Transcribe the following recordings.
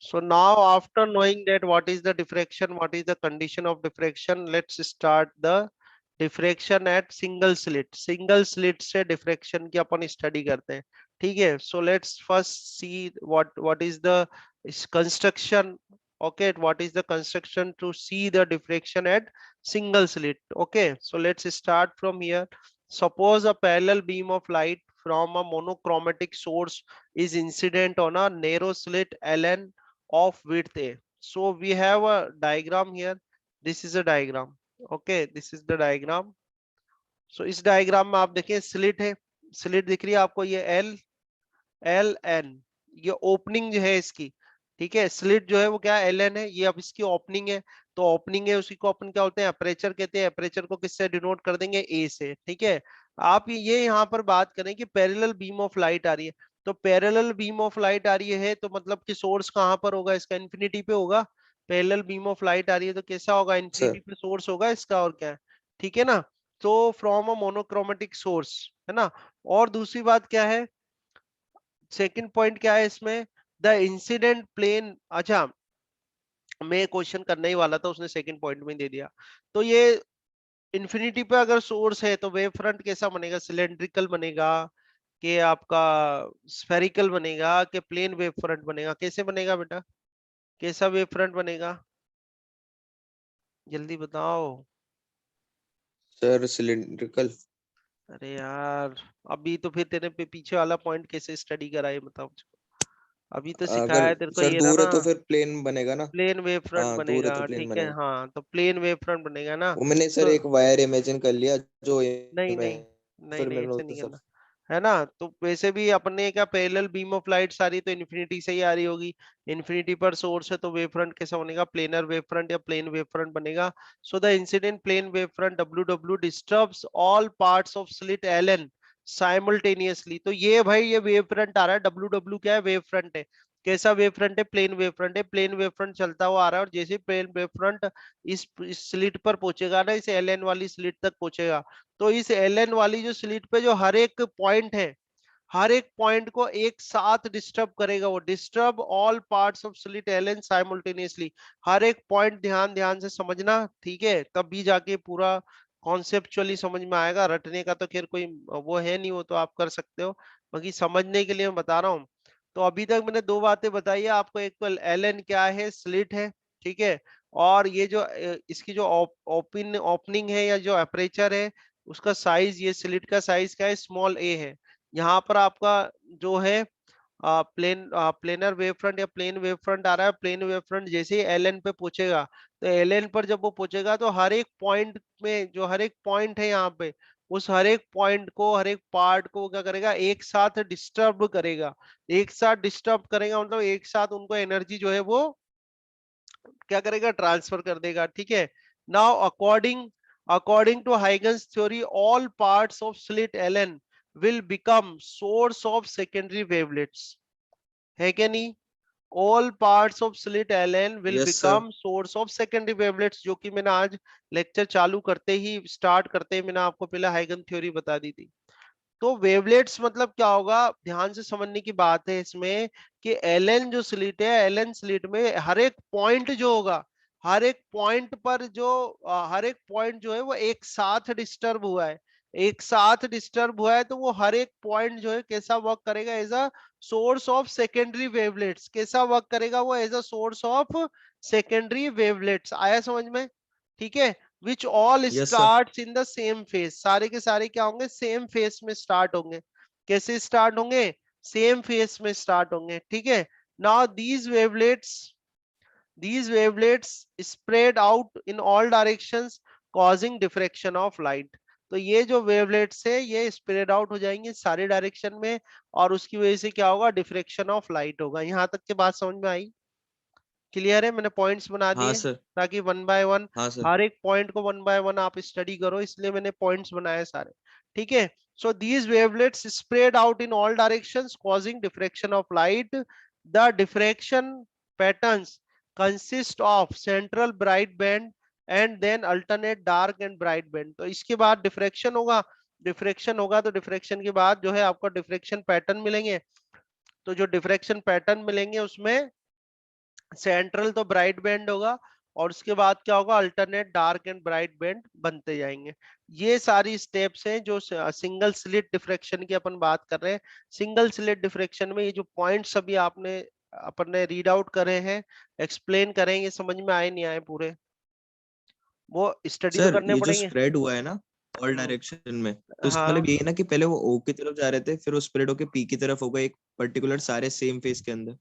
So now after knowing that what is the diffraction, what is the condition of diffraction, let's start the diffraction at single slit. Single slit से diffraction की अपन study करते हैं, ठीक है? So let's first see what is the construction. Okay, what is the construction to see the diffraction at single slit? Okay, so let's start from here. Suppose a parallel beam of light from a monochromatic source is incident on a narrow slit Ln of width A. So we have a diagram here. This is a diagram. Okay, this is the diagram. So इस diagram में आप देखें slit है, slit दिख रही है आपको, ये Ln, ये ओपनिंग जो है इसकी, ठीक है? स्लिट जो है वो क्या Ln है, ये अब इसकी ओपनिंग है, तो ओपनिंग है उसी को अपन क्या बोलते हैं, अपर्चर कहते हैं। अपर्चर को किससे डिनोट कर देंगे, ए से, ठीक है? आप ये यहाँ पर बात करें कि पैरेलल बीम ऑफ लाइट आ रही है, तो पैरेलल बीम ऑफ लाइट आ रही है तो मतलब कि सोर्स कहाँ पर होगा इसका, इन्फिनिटी पे होगा। पैरेलल बीम ऑफ लाइट आ रही है तो कैसा होगा, सर। इन्फिनिटी पे सोर्स होगा इसका, और क्या है, ठीक है ना? तो फ्रॉम अ मोनोक्रोमेटिक सोर्स, है ना? और दूसरी बात क्या है, सेकंड पॉइंट क्या है इसमें, द इंसिडेंट प्लेन। अच्छा, मैं क्वेश्चन करने ही वाला था, उसने सेकंड पॉइंट में दे दिया। तो ये इन्फिनिटी पे अगर सोर्स है तो वेव फ्रंट कैसा बनेगा, सिलेंड्रिकल बनेगा कि आपका स्फेरिकल बनेगा कि प्लेन वेव फ्रंट बनेगा, कैसे बनेगा बेटा, कैसा वेव फ्रंट बनेगा, जल्दी बताओ। Sir cylindrical. अरे यार, अभी तो फिर तेरे पे पीछे वाला पॉइंट कैसे स्टडी कराए बताओ मुझको। अभी तो सिखाया अगर है तेरे को सर ये रहा दूर है ना, तो फिर प्लेन बनेगा ना। प्लेन वेव फ्रंट हाँ दूर है बनेगा, तो प्लेन ठीक है? बनेगा। हाँ, तो प्लेन वेव फ्रंट बनेगा ना। वो मैंने सर तो एक वायर इमेजिन कर लिया जो नहीं में, नहीं, नहीं फिर नहीं, मैंने ऐसे उससे नहीं सब। करना, है ना? तो वैसे भी अपने क्या पैरेलल बीम ऑफ लाइट सारी तो इन्फिनिटी से ही आ रही होगी, इन्फिनिटी पर सोर्स है, तो वेव फ्रंट कैसा बनेगा, प्लेनर वेव फ्रंट या प्लेन वेव फ्रंट बनेगा। So the incident plane wave front W W disturbs all parts of slit L N simultaneously. तो ये भाई ये वेव फ्रंट आ रहा है, डब्ल्यू डब्ल्यू क्या है, वेव फ्रंट है। कैसा वेव फ्रंट है, प्लेन वेव फ्रंट है। प्लेन वेव फ्रंट चलता हुआ आ रहा है, और जैसे प्लेन वेव फ्रंट इस स्लिट पर पहुंचेगा ना, इस एल एन वाली स्लिट तक पहुंचेगा, तो इस एल वाली जो स्लिट पे जो हर एक पॉइंट है, हर एक पॉइंट को एक साथ डिस्टर्ब करेगा, वो disturb all parts of slit L simultaneously. हर एक पॉइंट ध्यान ध्यान से समझना, ठीक है? तभी जाके पूरा कॉन्सेप्चुअली समझ में आएगा। रटने का तो खैर कोई वो है नहीं, वो तो आप कर सकते हो, बाकी समझने के लिए मैं बता रहा हूँ। तो अभी तक मैंने दो बातें बताई है आपको, एक तो एल क्या है, स्लिट है, ठीक है? और ये जो इसकी जो ओपनिंग है या जो अपर्चर है, उसका साइज, ये स्लिट का साइज क्या है, स्मॉल ए है। यहाँ पर आपका जो है प्लेनर वेव फ्रंट या प्लेन वेव फ्रंट आ रहा है। प्लेन वेव फ्रंट जैसे ही एल पे पहुंचेगा, तो एल पर जब वो पहुंचेगा तो हर एक पॉइंट में, जो हर एक पॉइंट है यहाँ पे, उस हर एक पॉइंट को, हर एक पार्ट को क्या करेगा, एक साथ डिस्टर्ब करेगा। एक साथ डिस्टर्ब करेगा मतलब एक साथ उनको एनर्जी जो है वो क्या करेगा, ट्रांसफर कर देगा, ठीक है? Now according according to Huygens theory, all parts of slit LN will become source of secondary wavelets, है क्या नहीं? All parts of slit LN will yes sir. Become source of secondary wavelets, जो कि मैंने आज लेक्चर चालू करते ही, start करते ही मैंने आपको पहले हाइगन थ्योरी बता दी थी। तो वेवलेट्स मतलब क्या होगा, ध्यान से समझने की बात है इसमें, कि एलन जो स्लिट है, एलन स्लिट में हर एक पॉइंट जो होगा, हर एक पॉइंट पर जो हर एक पॉइंट जो है वो एक साथ डिस्टर्ब हुआ है, एक साथ डिस्टर्ब हुआ है, तो वो हर एक पॉइंट जो है कैसा वर्क करेगा, as a source of secondary wavelets. कैसा वर्क करेगा वो, as a source of secondary wavelets. आया समझ में? ठीक है? Which all yes sir. Start in the same phase, सारे के सारे क्या होंगे, सेम फेज में स्टार्ट होंगे। कैसे स्टार्ट होंगे, सेम फेज में स्टार्ट होंगे, ठीक है? Now these wavelets spread out in all directions causing diffraction of light। तो ये जो वेवलेट्स है ये स्प्रेड आउट हो जाएंगे सारे डायरेक्शन में, और उसकी वजह से क्या होगा, डिफ्रेक्शन ऑफ लाइट होगा। यहां तक की बात समझ में आई? क्लियर है? मैंने पॉइंट्स बना हाँ दिए सर। ताकि वन बाय वन, हाँ सर। हर एक पॉइंट को वन बाय वन आप स्टडी करो, इसलिए मैंने पॉइंट्स बनाए सारे, ठीक है? So these wavelets spread out in all directions causing diffraction of light. The diffraction patterns consist of central bright band and then alternate dark and bright band. तो इसके बाद डिफ्रेक्शन होगा, डिफ्रेक्शन होगा तो डिफ्रेक्शन के बाद जो है आपको डिफ्रेक्शन पैटर्न मिलेंगे। तो जो डिफ्रेक्शन पैटर्न मिलेंगे उसमें सेंट्रल तो ब्राइट बैंड होगा, और उसके बाद क्या होगा, alternate dark and bright band बनते जाएंगे। ये सारी स्टेप्स हैं जो सिंगल स्लिट डिफ्रैक्शन की अपन बात कर रहे हैं। सिंगल स्लिट डिफ्रैक्शन में ये जो पॉइंट्स अभी आपने अपन ने रीड आउट करे हैं, एक्सप्लेन करेंगे, समझ में आए नहीं आए पूरे, वो स्टडी तो सर करने ये जो पड़ेंगे। स्प्रेड हुआ है ना ऑल हम्म, डायरेक्शन में, तो इसका हाँ मतलब ये है ना कि पहले वो ओ की तरफ जा रहे थे, फिर वो स्प्रेड होके पी की तरफ होगा एक पर्टिकुलर सारे सेम फेस के अंदर।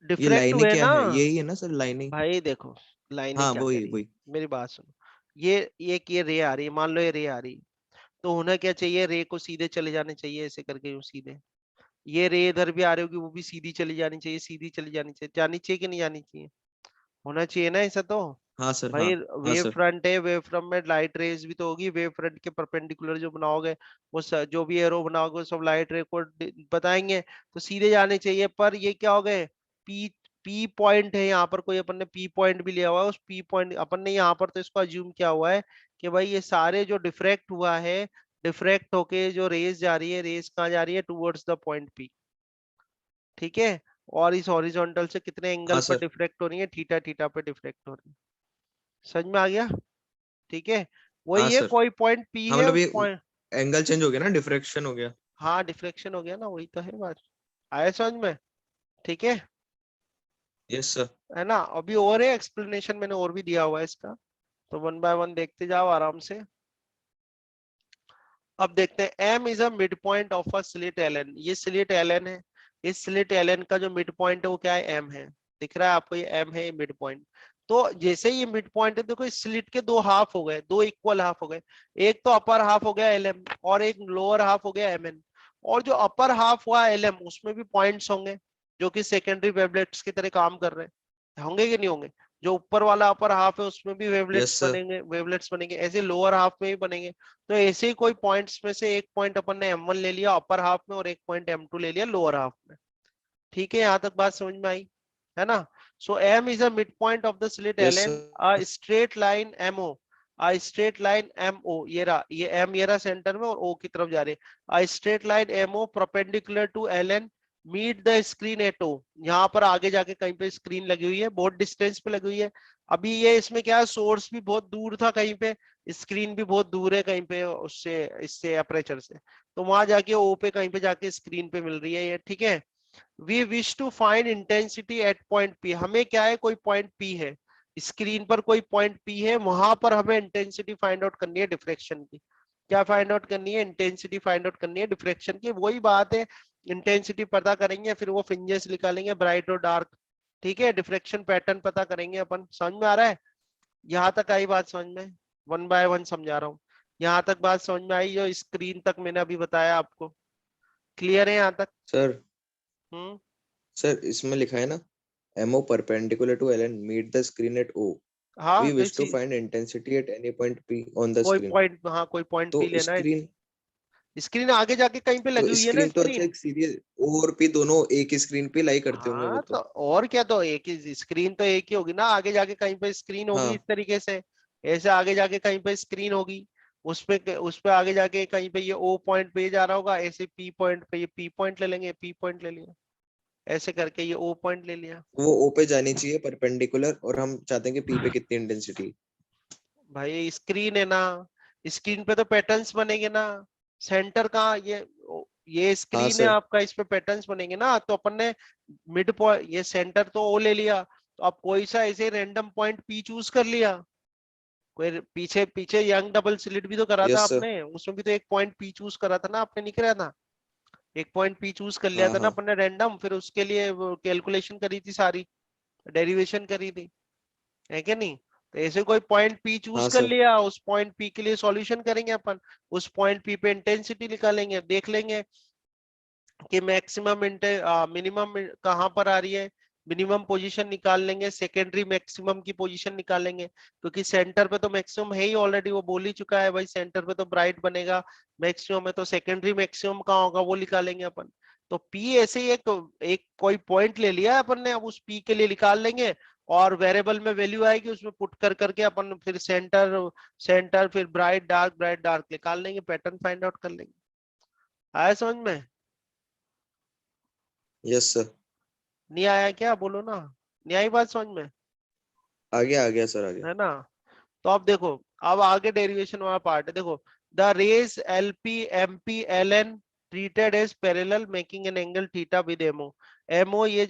ये डिफरेक्ट लाइनें हुए क्या ना। है, यही है ना सर लाइनिंग? भाई देखो, लाइनें हाँ क्या कह वही रही है, वही। मेरी बात सुनो। ये रे आ रही है, मान लो ये रे आ रही है, तो होना क्या चाहिए, रे को सीधे चले जाने चाहिए, ऐसे करके यूं सीधे। ये रे इधर भी आ रही होगी, वो भी सीधी चली जानी चाहिए, सीधी चली जानी चाहिए कि नहीं जानी चाहिए, होना चाहिए ना ऐसा तो। हाँ सर हाँ। भाई हाँ वेव सर। फ्रंट है, वेव फ्रंट में लाइट रेज भी तो होगी, वेव फ्रंट के परपेंडिकुलर जो बनाओगे, वो जो भी एरो बनाओगे वो सब लाइट रे को बताएंगे, तो सीधे जाने चाहिए। पर ये क्या हो गए, पी पी पॉइंट है यहाँ पर, कोई अपन ने पी पॉइंट भी लिया हुआ है, उस पी पॉइंट अपन ने यहाँ पर तो इसको अज्यूम किया हुआ है कि भाई ये सारे जो डिफ्रैक्ट हुआ है, डिफ्रैक्ट होके जो रेज जा रही है, रेज कहाँ जा रही है, टूवर्ड्स द पॉइंट पी। ठीक है, और इस हॉरिजॉन्टल से कितने एंगल हाँ पर सर। डिफ्रैक्ट हो रही है, थीटा थीटा पे डिफ्रैक्ट हो रही है। समझ में आ गया? ठीक है, हाँ वही है, सर। कोई पॉइंट पी हाँ है मतलब उस ये पॉइंट। एंगल चेंज हो गया ना, डिफ्रेक्शन हो गया। हाँ डिफ्लेक्शन हो गया ना, वही तो है बात। आया समझ में? ठीक यस सर। है ना? अभी और है एक्सप्लेनेशन, मैंने और भी दिया हुआ है इसका, तो वन बाय वन देखते जाओ आराम से। अब देखते हैं, M is a mid point of a slit L N, ये स्लिट एल एन है, इस स्लिट एल एन का जो मिड पॉइंट है वो क्या है, एम है। दिख रहा है आपको, ये एम है, ये मिड पॉइंट। तो जैसे ही ये मिड पॉइंट है, देखो इस स्लिट के दो हाफ हो गए, दो इक्वल हाफ हो गए। एक तो अपर हाफ हो गया एल एम, और एक लोअर हाफ हो गया एम एन। और जो अपर हाफ हुआ एल एम, उसमें भी पॉइंट्स होंगे जो कि सेकेंडरी वेवलेट्स की तरह काम कर रहे हैं, होंगे कि नहीं होंगे? जो ऊपर वाला अपर हाफ है उसमें भी यस वेवलेट्स सर। बनेंगे, वेवलेट्स बनेंगे, ऐसे लोअर हाफ में भी बनेंगे। तो ऐसे ही कोई पॉइंट्स में से एक पॉइंट अपन ने M1 ले लिया अपर हाफ में, और एक पॉइंट M2 ले लिया लोअर हाफ में। ठीक है, यहाँ तक बात समझ में आई? है ना? सो M is a mid point of the slit yes LN, a sir. Straight line MO, a straight line MO, ये रहा, ये M ये रहा सेंटर में, और O की तरफ जा रही है। A straight line MO perpendicular to LN meet the screen at O, यहाँ पर आगे जाके कहीं पे स्क्रीन लगी हुई है, बहुत डिस्टेंस पे लगी हुई है। अभी ये इसमें क्या है, सोर्स भी बहुत दूर था कहीं पे, स्क्रीन भी बहुत दूर है कहीं पे उससे, इससे अपर्चर से, तो वहां जाके ओ पे कहीं पे जाके स्क्रीन पे मिल रही है ये। ठीक है, we wish to find intensity at point P, हमें क्या है, कोई पॉइंट पी है, स्क्रीन पर कोई पॉइंट पी है, वहां पर हमें इंटेंसिटी फाइंड आउट करनी है डिफ्रेक्शन की। क्या फाइंड आउट करनी है, इंटेंसिटी फाइंड आउट करनी है डिफ्रेक्शन की, वही बात है। इंटेंसिटी पता करेंगे, फिर वो फ्रिंजेस निकालेंगे ब्राइट और डार्क। ठीक है, डिफ्रेक्शन पैटर्न पता करेंगे अपन। समझ में आ रहा है? यहाँ तक आई बात समझ में? वन बाय वन समझा रहा हूँ। यहाँ तक बात समझ में आई, जो स्क्रीन तक मैंने अभी बताया आपको, क्लियर है यहाँ तक? सर हम्म, सर इसमें लिखा है ना, MO perpendicular to LN meet the screen at O. हाँ We तो wish to find intensity at any point P on the कोई screen. पॉइंट, हाँ कोई पॉइंट तो पी लेना है। स्क्रीन स्क्रीन आगे जाके कहीं पे तो लगी हुई है ना स्क्रीन तो अच्छा स्क्रीन। एक सीधी O और P दोनों एक ही स्क्रीन पे लाई करते होंगे वो हाँ तो तो। और क्या, तो एक ही स्क्रीन तो एक ही होगी ना, आगे जाके कहीं पे स्क्रीन होगी इस हाँ तरीके से, ऐसे आगे जाके कहीं पे स्क्रीन होगी, उस पे आगे जाके कहीं पे ये ओ पॉइंट पे जा रहा होगा, ऐसे पी पॉइंट पे ये पी पॉइंट ले लेंगे, पी पॉइंट ले लिया, ऐसे करके ये ओ पॉइंट ले लिया। वो O पे जानी चाहिए परपेंडिकुलर, और हम चाहते हैं कि P पे कितनी इंटेंसिटी। भाई स्क्रीन है ना, स्क्रीन पे तो पैटर्न्स बनेंगे ना, सेंटर कहाँ, ये हाँ स्क्रीन है सर। आपका, इस पे पैटर्न्स बनेंगे ना, तो अपन ने मिड पॉइंट, ये सेंटर तो ओ ले लिया, तो आप कोई सा ऐसे रैंडम पॉइंट पी चूज कर लिया। कोई पीछे पीछे यंग डबल स्लिट भी तो करा था यस सर। आपने, उसमें भी तो एक पॉइंट पी चूज करा था ना आपने, नहीं कराया था? एक पॉइंट पी चूज कर लिया हाँ था ना हाँ। अपन ने रैंडम, फिर उसके लिए कैलकुलेशन करी थी सारी, डेरिवेशन करी थी, है क्या नहीं? तो ऐसे कोई पॉइंट पी चूज हाँ कर सर। लिया, उस पॉइंट पी के लिए सॉल्यूशन करेंगे अपन, उस पॉइंट पी पे इंटेंसिटी निकालेंगे, देख लेंगे कि मैक्सिमम मिनिमम कहाँ पर आ रही है, मिनिमम पोजीशन निकाल लेंगे, सेकेंडरी मैक्सिमम की पोजीशन निकालेंगे, क्योंकि सेंटर पे तो मैक्सिमम है ही ऑलरेडी, वो बोल ही चुका है भाई, सेंटर पे तो ब्राइट बनेगा, मैक्सिमम है, तो सेकेंडरी मैक्सिमम कहाँ होगा वो निकालेंगे अपन। तो पी ऐसे ही एक एक कोई पॉइंट ले लिया अपन ने, अब उस पी के लिए निकाल लेंगे, और वेरिएबल में वैल्यू आएगी, उसमें पुट कर करके अपन फिर सेंटर, फिर ब्राइट डार्क निकाल लेंगे, पैटर्न फाइंड आउट कर लेंगे। आया समझ में? Yes sir. नहीं आया क्या, बोलो ना, नहीं आई बात समझ में, आ गया सर, आ गया। है ना। तो अब देखो, अब आगे डेरिवेशन वाला पार्ट है, देखो, the rays L P M P L N treated as parallel making an angle theta with MO. MO ये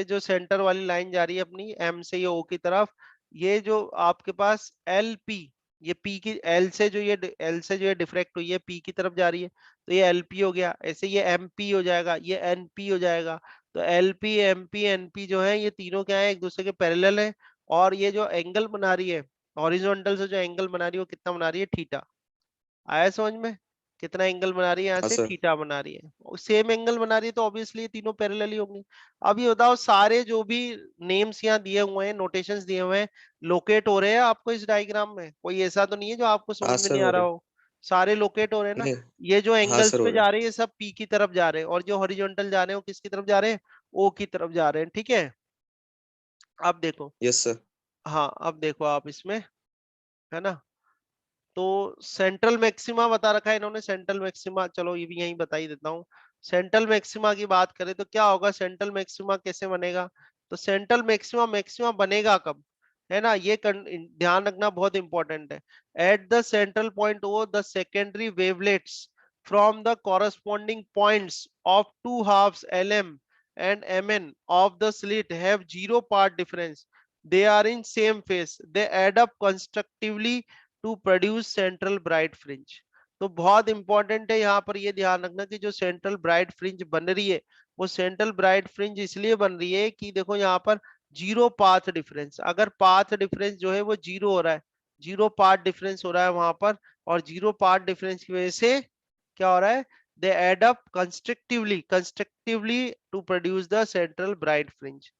जो सेंटर वाली लाइन जा रही है अपनी एम से ये ओ की तरफ, ये जो आपके पास एल पी, ये पी की एल से जो ये डिफ्रेक्ट हुई है पी की तरफ जा रही है, तो ये एल पी हो गया, ऐसे ये एम पी हो जाएगा, ये एन पी हो जाएगा। तो L P M P N P जो है ये तीनों क्या है, एक दूसरे के पैरेलल है। और ये जो एंगल बना रही है हॉरिजॉन्टल से, जो एंगल बना रही है वो कितना बना रही है, थीटा। आया समझ में, कितना एंगल बना रही है, यहाँ हाँ से सर। थीटा बना रही है, सेम एंगल बना रही है, तो ऑब्वियसली तीनों पैरेलल ही होंगे। अब ये बताओ, सारे जो भी नेम्स यहाँ दिए हुए हैं, नोटेशंस दिए हुए हैं, लोकेट हो रहे हैं आपको इस डायग्राम में, कोई ऐसा तो नहीं है जो आपको समझ हाँ में सर, नहीं आ हो रहा रहे। हो, सारे लोकेट हो रहे हैं ना। नहीं। ये जो हाँ एंगल्स सर, हो पे रहे। जा रहे हैं ये सब पी की तरफ जा रहे हैं, और जो हॉरिजॉन्टल जा रहे हैं वो किसकी तरफ जा रहे हैं, ओ की तरफ जा रहे हैं, ठीक है। अब देखो, यस सर। हाँ अब देखो आप इसमें, है ना। तो सेंट्रल मैक्सिमा बता रखा है इन्होंने, सेंट्रल मैक्सिमा, चलो ये भी यहीं बता ही देता हूँ। सेंट्रल मैक्सिमा की बात करें तो क्या होगा, सेंट्रल मैक्सिमा कैसे बनेगा, तो सेंट्रल मैक्सिमा मैक्सिमा बनेगा कब, है ना, ये ध्यान रखना बहुत इंपॉर्टेंट है। At the central point O the secondary wavelets from the corresponding points of two halves L M and M N of the slit have zero path difference, they are in same phase, they add up constructively to produce central bright fringe. तो बहुत important है यहाँ पर ये ध्यान रखना कि जो सेंट्रल ब्राइट फ्रिंज बन रही है वो सेंट्रल ब्राइट फ्रिंज इसलिए बन रही है कि देखो यहाँ पर जीरो पाथ डिफरेंस, अगर पाथ डिफरेंस जो है वो जीरो हो रहा है, जीरो पाथ डिफरेंस हो रहा है वहां पर, और जीरो पाथ डिफरेंस की वजह से क्या हो रहा है, they add up constructively to produce the central bright fringe,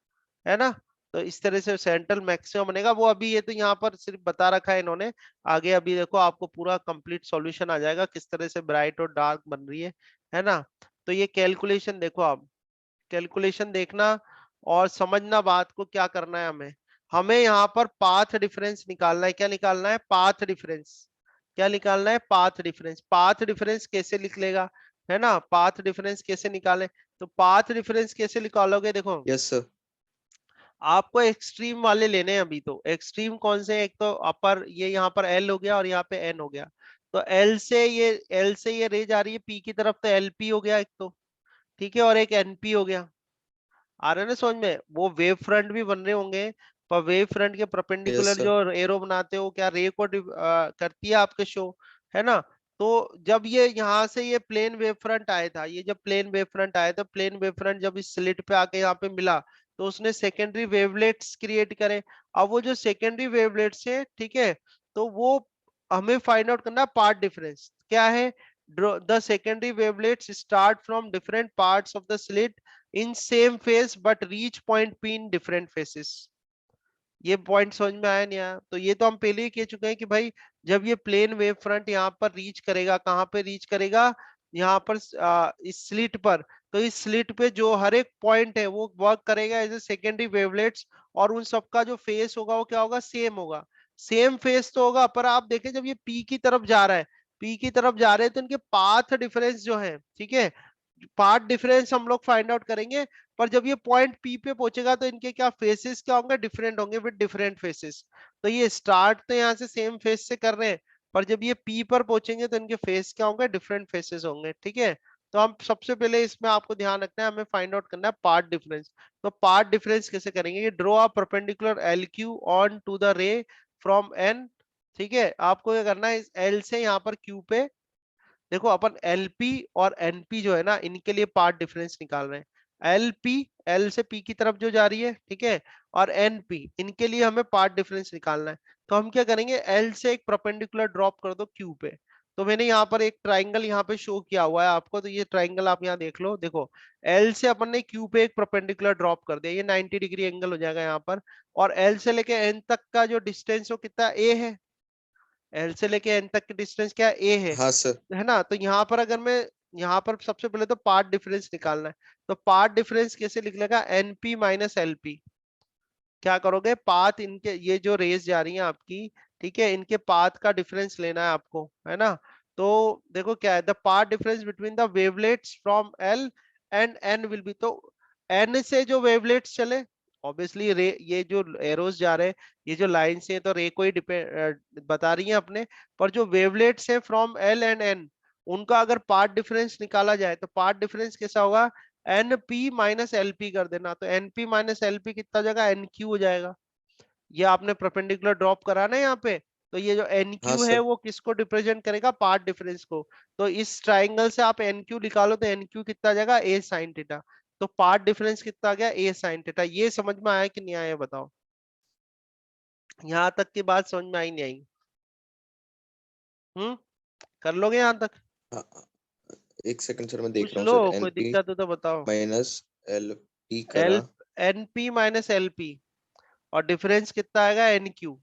है ना। तो इस तरह से सेंट्रल मैक्सिमम बनेगा, वो अभी ये तो यहाँ पर सिर्फ बता रखा है इन्होंने, आगे अभी देखो आपको पूरा कंप्लीट सॉल्यूशन आ जाएगा किस तरह से ब्राइट और डार्क बन रही है ना। तो ये कैलकुलेशन देखो आप, कैलकुलेशन देखना और समझना बात को, क्या करना है हमें, हमें यहाँ पर पाथ डिफरेंस निकालना है, क्या निकालना है, पाथ डिफरेंस, क्या निकालना है, पाथ डिफरेंस। पाथ डिफरेंस कैसे लिख लेगा, है ना, पाथ डिफरेंस कैसे निकाले, तो पाथ डिफरेंस कैसे निकालोगे, देखो यस सर। आपको एक्सट्रीम वाले लेने हैं अभी, तो एक्सट्रीम कौन से, एक तो अपर ये यहाँ पर एल हो गया और यहाँ पे एन हो गया, तो एल से ये रे जा रही है पी की तरफ, तो एल पी हो गया एक तो, ठीक है, और एक एनपी हो गया। आ रहा है ना समझ में, वो वेव फ्रंट भी बन रहे होंगे, पर वेव फ्रंट के यस परपेंडिकुलर सर। जो एरो बनाते हो क्या रे को करती है आपके शो, है ना। तो जब ये यहाँ से ये प्लेन वेव फ्रंट आया था, ये जब प्लेन वेव फ्रंट आया था, प्लेन वेव फ्रंट जब इस स्लिट पे आके यहाँ पे मिला, तो उसने सेकेंडरी वेवलेट्स क्रिएट करे। अब वो जो सेकेंडरी वेवलेट्स है, ठीक है, तो वो हमें फाइंड आउट करना पार्ट डिफरेंस क्या है, the secondary wavelets start from different parts of the slit in same face but reach point P in different phases. ये पॉइंट समझ में आया नहीं आया, तो ये तो हम पहले ही कह चुके हैं कि भाई जब ये प्लेन वेव फ्रंट यहाँ पर रीच करेगा, कहाँ पे रीच करेगा, यहाँ पर इस स्लिट पर, तो इस स्लिट पे जो हर एक पॉइंट है वो वर्क करेगा एज ए सेकेंडरी वेवलेट्स, और उन सबका जो फेस होगा वो क्या होगा, सेम होगा, सेम फेस तो होगा। पर आप देखें जब ये पी की तरफ जा रहा है, पी की तरफ जा रहे हैं, तो इनके पाथ डिफरेंस जो है, ठीक है, पाथ डिफरेंस हम लोग फाइंड आउट करेंगे, पर जब ये पॉइंट पी पे पहुंचेगा तो इनके क्या फेसेस क्या होंगे, डिफरेंट होंगे विद डिफरेंट फेसेस। तो ये स्टार्ट तो यहाँ से सेम फेस से कर रहे हैं, पर जब ये पी पर पहुंचेंगे तो इनके फेस क्या होंगे, डिफरेंट फेसेस होंगे, ठीक है। तो हम सबसे पहले इसमें आपको ध्यान रखना है, हमें फाइंड आउट करना है पार्ट डिफरेंस। तो पार्ट डिफरेंस कैसे करेंगे, ये draw a perpendicular L Q on to the ray from N, ठीक है, आपको क्या करना है, इस एल से यहाँ पर क्यू पे, देखो अपन एलपी और एनपी जो है ना, इनके लिए पार्ट डिफरेंस निकाल रहे हैं, एलपी एल से पी की तरफ जो जा रही है, ठीक है, और एनपी इनके लिए हमें पार्ट डिफरेंस निकालना है। तो हम क्या करेंगे, एल से एक परपेंडिकुलर ड्रॉप कर दो क्यू पे। तो मैंने यहाँ पर एक ट्राइंगल यहाँ पे शो किया हुआ है आपको, तो ये ट्राइंगल आप यहाँ देख लो, देखो एल से अपन ने क्यू पे एक परपेंडिकुलर ड्रॉप कर दिया, ये 90 डिग्री एंगल हो जाएगा यहाँ पर, और एल से लेके एन तक का जो डिस्टेंस हो कितना, ए है, एल से लेके एन तक की डिस्टेंस क्या, ए हाँ सर। है ना। तो यहाँ पर अगर मैं, यहाँ पर सबसे पहले तो पार्ट डिफरेंस निकालना है, तो पार्ट डिफरेंस कैसे लिख लेगा, एनपी माइनस एलपी, क्या करोगे, पाथ इनके ये जो रेस जा रही है आपकी, ठीक है, इनके पाथ का डिफरेंस लेना है आपको, है ना। तो देखो क्या है, the path difference between the wavelets from L and N will be, तो एन से जो वेवलेट्स चले, ऑब्वियसली रे, ये जो एरोस जा रहे हैं, ये जो लाइन्स हैं तो रे को ही डिपेंड बता रही है अपने, पर जो वेवलेट्स है फ्रॉम एल एंड एन, उनका अगर पार्ट डिफरेंस निकाला जाए तो पार्ट डिफरेंस कैसा होगा, N P minus L P कर देना, तो N P minus L P कितना हो जाएगा, एन क्यू हो जाएगा। ये आपने परपेंडिकुलर ड्रॉप करा ना यहाँ पे, तो ये जो एन हाँ क्यू है सर। वो किसको रिप्रेजेंट करेगा, पार्ट डिफरेंस को। तो इस ट्राइंगल से आप एन क्यू निकालो तो एन क्यू कितना आ जाएगा, ए साइन थीटा। तो पार्ट डिफरेंस कितना आ गया, ए साइन थीटा। ये समझ में आया कि नहीं आया बताओ, यहाँ तक की बात समझ में आई नहीं आई? कर लोगे यहाँ तक? हाँ, एक सेकंड सर, मैं देख पूछ रहा हूँ लो, सर। कोई एनपी दिक्कत हो तो बताओ। माइनस एल पी एल करा। N P minus L P, और डिफरेंस कितना आएगा, एन क्यू।